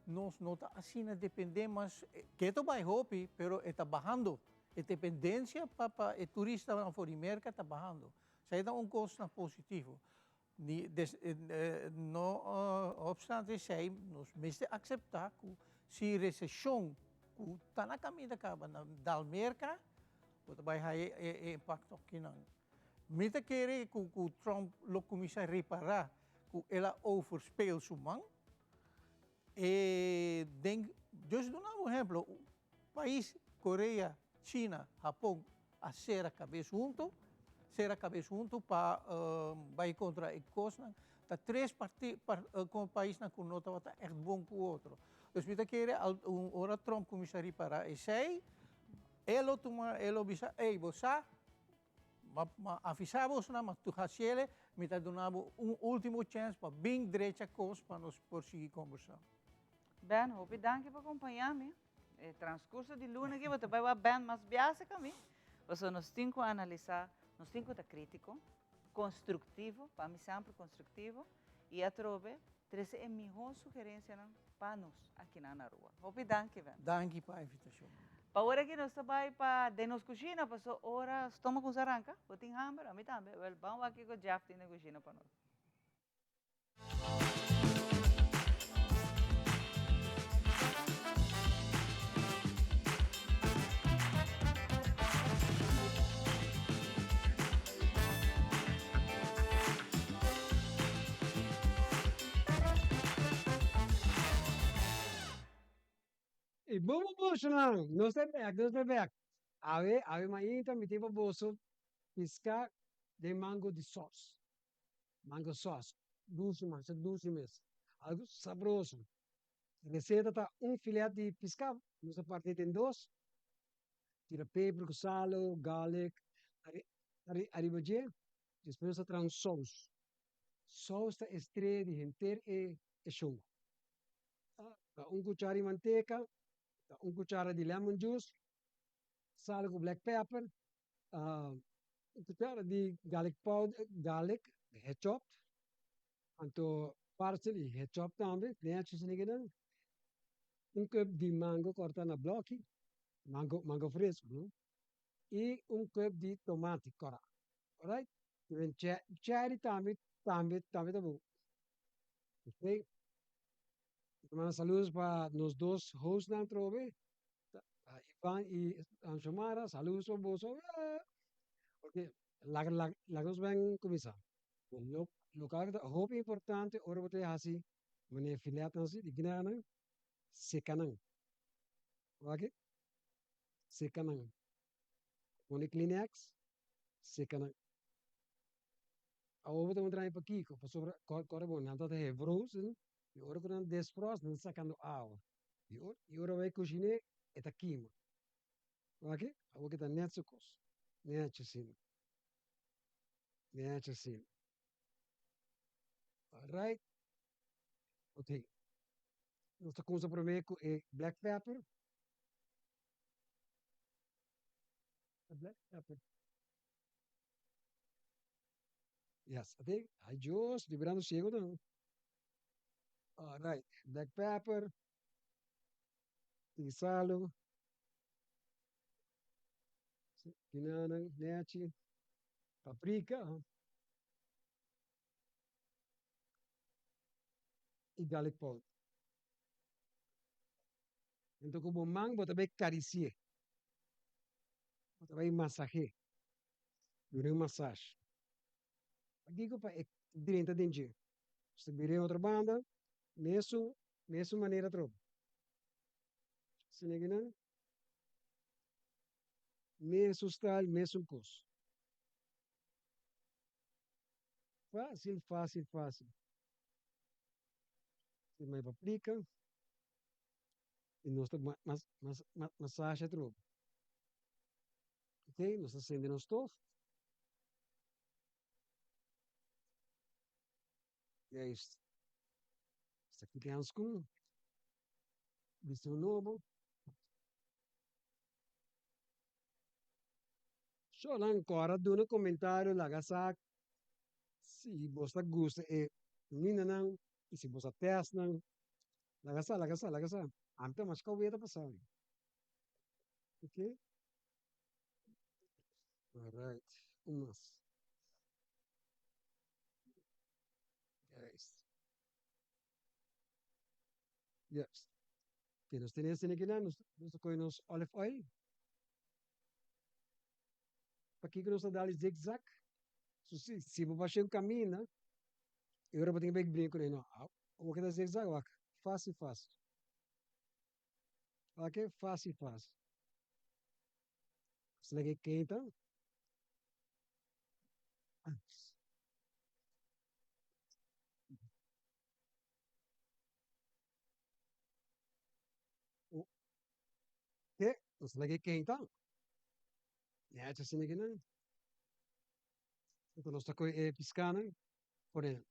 Nós não assim dependemos, que esto vai hopi, pero está bajando. A dependência para o turista fora de América está bajando. Isso é coisa positivo. Não obstante isso, nós temos que aceitar que se a recessão está na caminho da América, vai ter impacto aqui não. Me quer que o Trump lo comece a reparar que ele overspeelt sua mão. Just dar um exemplo, país Coreia, China, Japão, a ser a cabeça junto para vai contra a coisa. Tá três países na conota vai é bom com o outro. Então, me quer hora Trump começar a reparar isso aí, ele avisa, você avisamos na mas tu hasele, me está dando último chance para bem direita coisa para nós prosseguir conversar. Ben, dank por acompanhar-me. O transcurso de luna aqui, você vai bem mais viaja comigo. Você nós temos que analisar, nós temos que estar crítico, construtivo, para mim sempre construtivo, e a trove, trazer a melhor sugerência para nós aqui na rua. Dank, Ben. Dank para a invitação. Para agora que nós vamos para de nos cozinha, para a hora estômago com arranca, você tem hambre, a mim também. Vamos aqui com o Jeff na cozinha para nós. Vamos não, não se back. Ave mainta, me tipo bolso, piscar de mango de sauce. Mango sauce, dulce mesmo. Algo saboroso. A receita está filete de pescado, nós partimos em dois. Tira pepper, sal, garlic, arriba depois você traz sauce. Sauce está estreia de gente e show. Cuchara de manteca, cuchara de lemon juice, sal com black pepper, cuchara de garlic powder, garlic, ketchup, anto parsley e ketchup também, né, assim, cup de mango corta na bloque, mango fresco, não? E cup de tomate cora, alright? Even cherry também tá bom. Ok? Manda saludos para nos dois hosts na trove, Ivan e Anxomara, saludos para vos. Porque lá nos vão começar. Lo que hope importante, ora bote assim, mane filiata assim, de gnana, sekanan. Ok? Sekanan. Mane Kleenex, sekanan. A ovo te entrar para aqui, para sobre, corre bom, nada de frozen, e ora quando desfrost, não sacando água. E ora vai cozinhar, é taquima. Ok? A ovo que tá net sucos. Net assim. Net assim. Alright? Ok. Nossa coisa primeiro é black pepper. Black pepper. Yes, okay. I just liberando cego não. Alright. Black pepper. Salo. Pinanang, neti. Paprika. E garlic powder. Então, como mango, bota bem caricie. Bota bem massage. Durante massagem. Aqui que é direita dentro. Se virem outra banda, mesmo maneira troca. Se não, mesmo style, mesmo coisa. Fácil, fácil, fácil. Você mais paprika. E nós estamos massagem troca. Ok? Nós acendemos o stove. E é isso. Isso aqui tem uns com. Visto novo. Só lá agora, do no comentário, lá, se você gosta, menina não, e se você testa não, lá, ante mais que eu ia passar. Ok? Alright. Umas. Yes. Yes. Que nós temos aqui, nós temos olive oil. Aqui que nós damos zigzag. Se você baixar o caminho, eu vou ter que brincar com ele. O que é zigzag? Fácil, fácil. Ok? Fácil, fácil. Se lhe quenta. Que? Se lhe quenta. É assim aqui, não? Então nós estamos piscando. Por exemplo.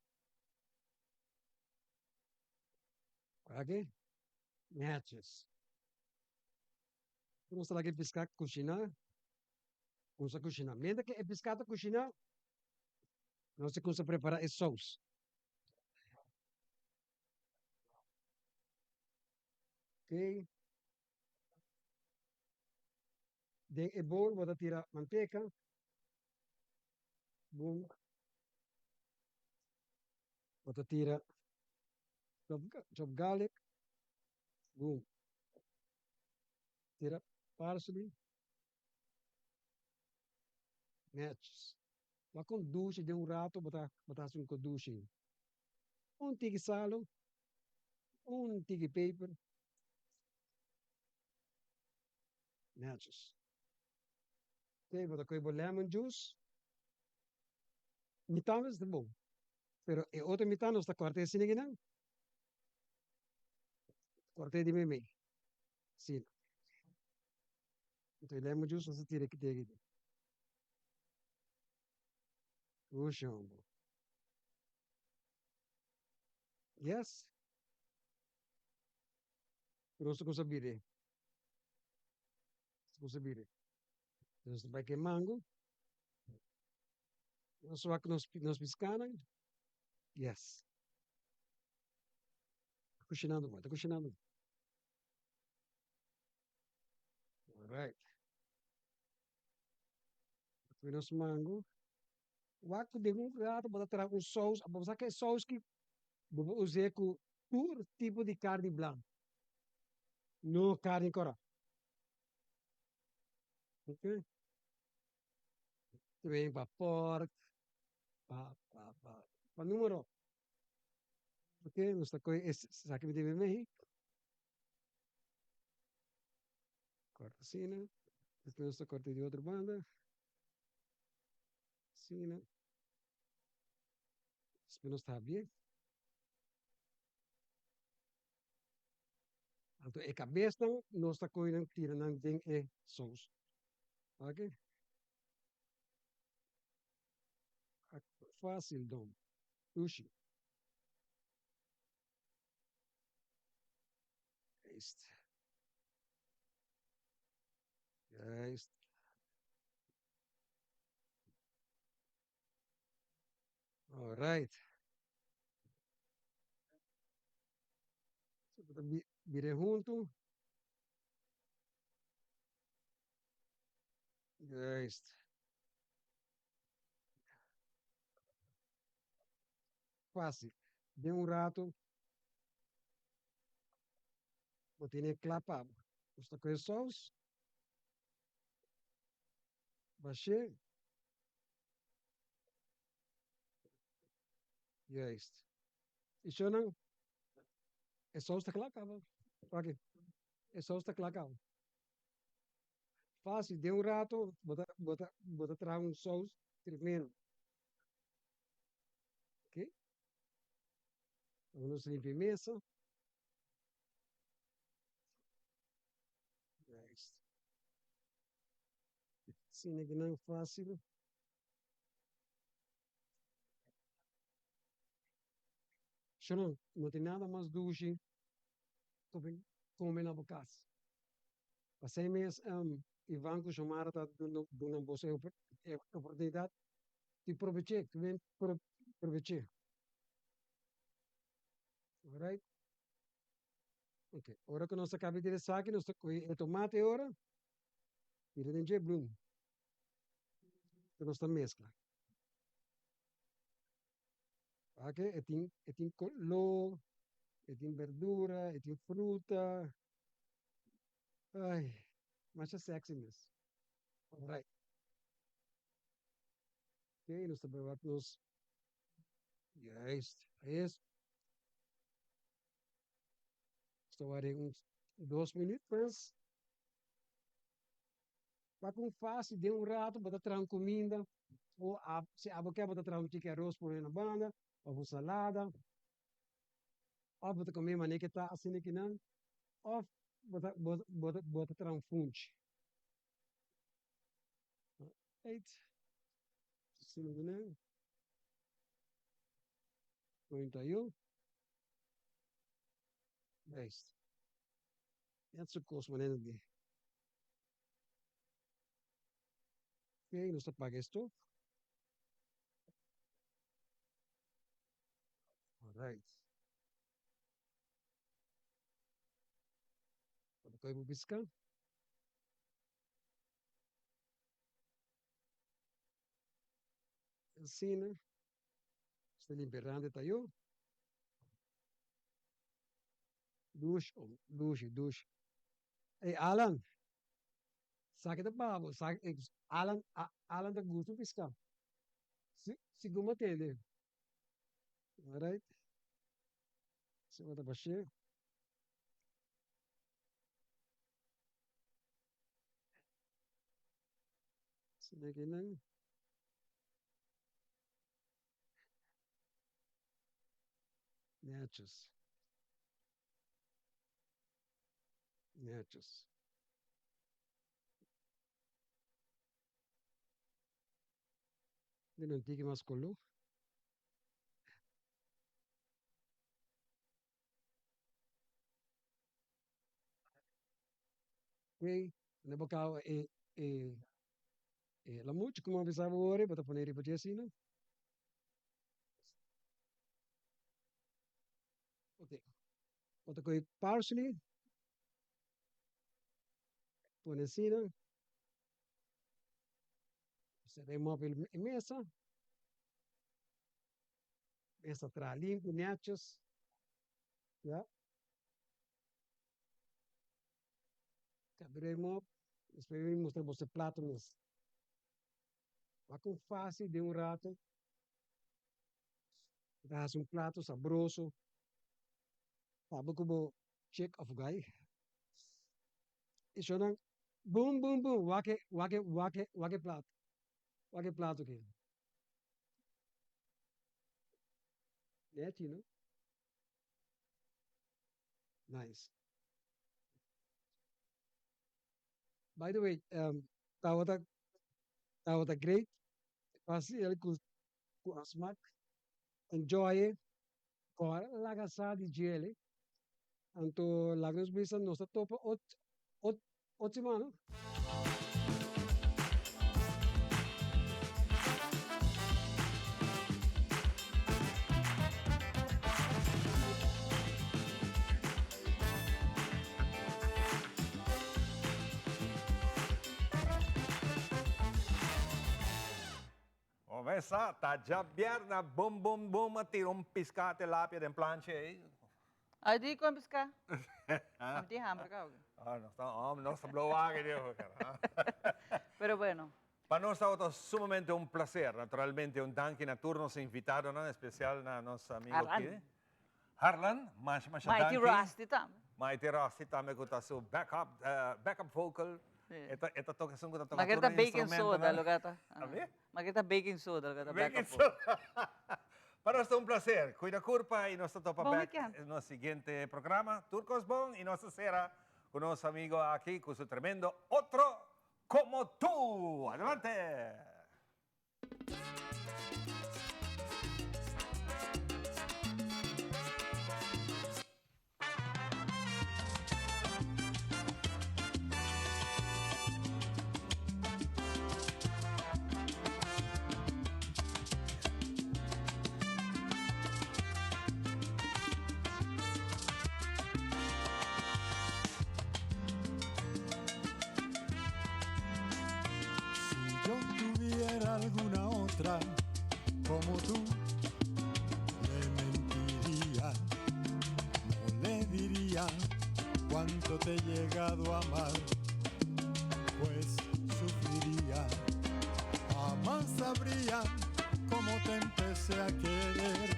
Ok? Matches. Nós estamos aqui piscar, cozinhar. Usa cozinhar. Mesmo que é piscada, cozinhar. Nós temos que preparar esse sauce. Ok? De é bom, vou tirar manteca. Boom. Vou tirar chop garlic. Boom. Tira parsley. Matches. Lá com duche de rato, botar assim com duche. Tigre salo. Tigre paper. Matches. Ok, vou colocar lemon juice. Mitad é bom. Pero outra mitad não está corte assim aqui não. Corte de meio. Sim. Então lemon juice você tira aqui dentro. O chão. Yes. Terus ko sabire. Ko sabire. Terus vai que mango. Nós só que nós piscaram. Yes. Cozinhando, tá cozinhando. Alright. Foi nosso mango. Waku de um gato, bota trazer um sauce. Vamos que sauce que vou usar com todo tipo de carne branca. Não carne cora. Ok? Também para pork, para número. Ok? Nós está com esse saque de bebê. Corta assim, né? Depois nós corta de outra banda. Assim, né? Depois nós está bem. Então, a cabeça nós está com ele tira não tem sauce. Ok? Fácil, dom. Sushi. Este. Este. All right. Virei junto. Este. Fácil. De um rato, vou ter que clapar. Esta coisa sauce. Baixei. E é isto. Isso não. É só esta clacava. Ok. É só esta clacava. Fácil. De um rato, bota trazer um sauce tremendo. Ok? Vamos limpar a mesa. É isto. Sim, que não é fácil. Não tem nada mais doce que comer na boca. Passei mês, Ivan com chamara está dando você a oportunidade de aproveitar, que vem aproveitar. Alright? Ok. Agora que nós acabamos de sair aqui, nós temos tomate agora. E ele tem blum. Que nós estamos mescla. Ok? E tem color, e tem verdura, e tem fruta. Ai, mas é sexy mesmo. Alright. Ok, nós estamos yes, yes. Estou a uns 2 minutos. Vai com fácil, de um rato, bota trazer comida. Ou se a boca bota trazer chicken arroz por na banda, ou salada. Ou bota comer mané que tá assim que não. Ou bota trazer funge. Eight. Sim, né? Muito aí. Best. Essa coisa mané de. Ok, nós apaga isto. Alright. Bota coisa piscar. Assim, né? Estou liberando tá aí. Dush. Hey, Alan, sakit ang babo. Alan da gusto piscar. Se gumatende. Alright? Se mata baixo. Se daqui não. Netos. De não tique mais colou. Ok, ne bocau la mucho como pensaba ora, bota poner por assim, né? Ok, bota coi parsley, põe assim, né? Você remove a mesa tra limpo, nachos, já. Abriremos, esperemos mostrar você prato, mas vai com fácil de rato. Dá prato sabroso. Sabe como check of guy. Isso não, boom, boom, boom, wake prato. Wake prato aqui. Net, you know? Nice. By the way, tawata great. Pasti ele com asmak. Enjoy it. Com lagasa di gele. Anto lagos bisa nossa topa ottimano. Essa tá já bierna bom bom bom tira piscate lápia de planche aí. Aí di com piscar. Abdi hambre ka. Nós blow aqui cara. Pero bueno. Para nós é sumamente um prazer, naturalmente um danke na turno se invitado, não especial na nosso amigo aqui. Harlan, mas Mighty Rusty também. Mighty Rusty também com o seu backup vocal. Esta tocação que está tocando Magkita baking soda, lo kata. ¿Sabe? Magkita baking soda, lo kata. Baking soda. Para nós é um prazer. Cuida curpa e nós topa back no seguinte programa. Turcos Bom e nossa será com nosso amigo aqui com seu tremendo outro como tú. Adelante. Si yo tuviera alguna otra como tú, le mentiría, no le diría cuánto te he llegado a amar, pues sufriría, jamás sabría cómo te empecé a querer,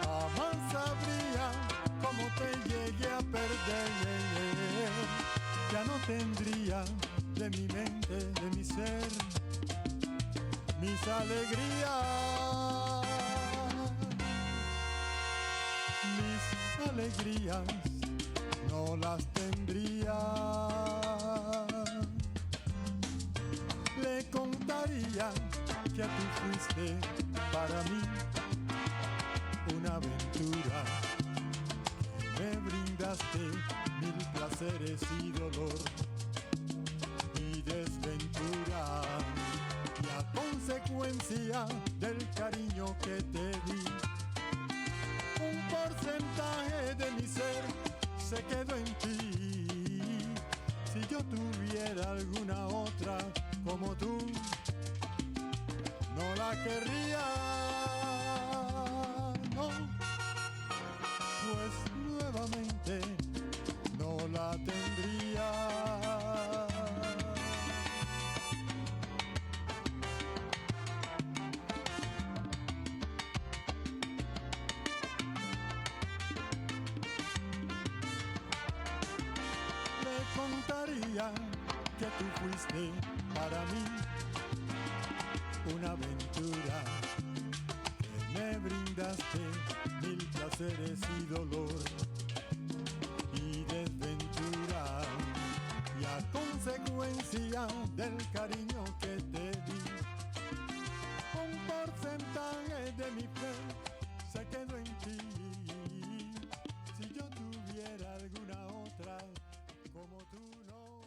jamás sabría cómo te llegué a perder, ya no tendría de mi mente, de mi ser, mis alegrías, no las tendría. Le contaría que tú fuiste para mí una aventura, que me brindaste mil placeres y dolor y desventura, y a consecuencia del cariño que te di, un porcentaje de mi ser se quedó en ti. Si yo tuviera alguna otra como tú, no la querría, no, pues nuevamente no la tendría. Contaría que tú fuiste para mí una aventura, que me brindaste mil placeres y dolor y desventura, y a consecuencia del cariño que te di, un porcentaje de mi fe se quedó en ti. Si yo tuviera alguna otra como tú. know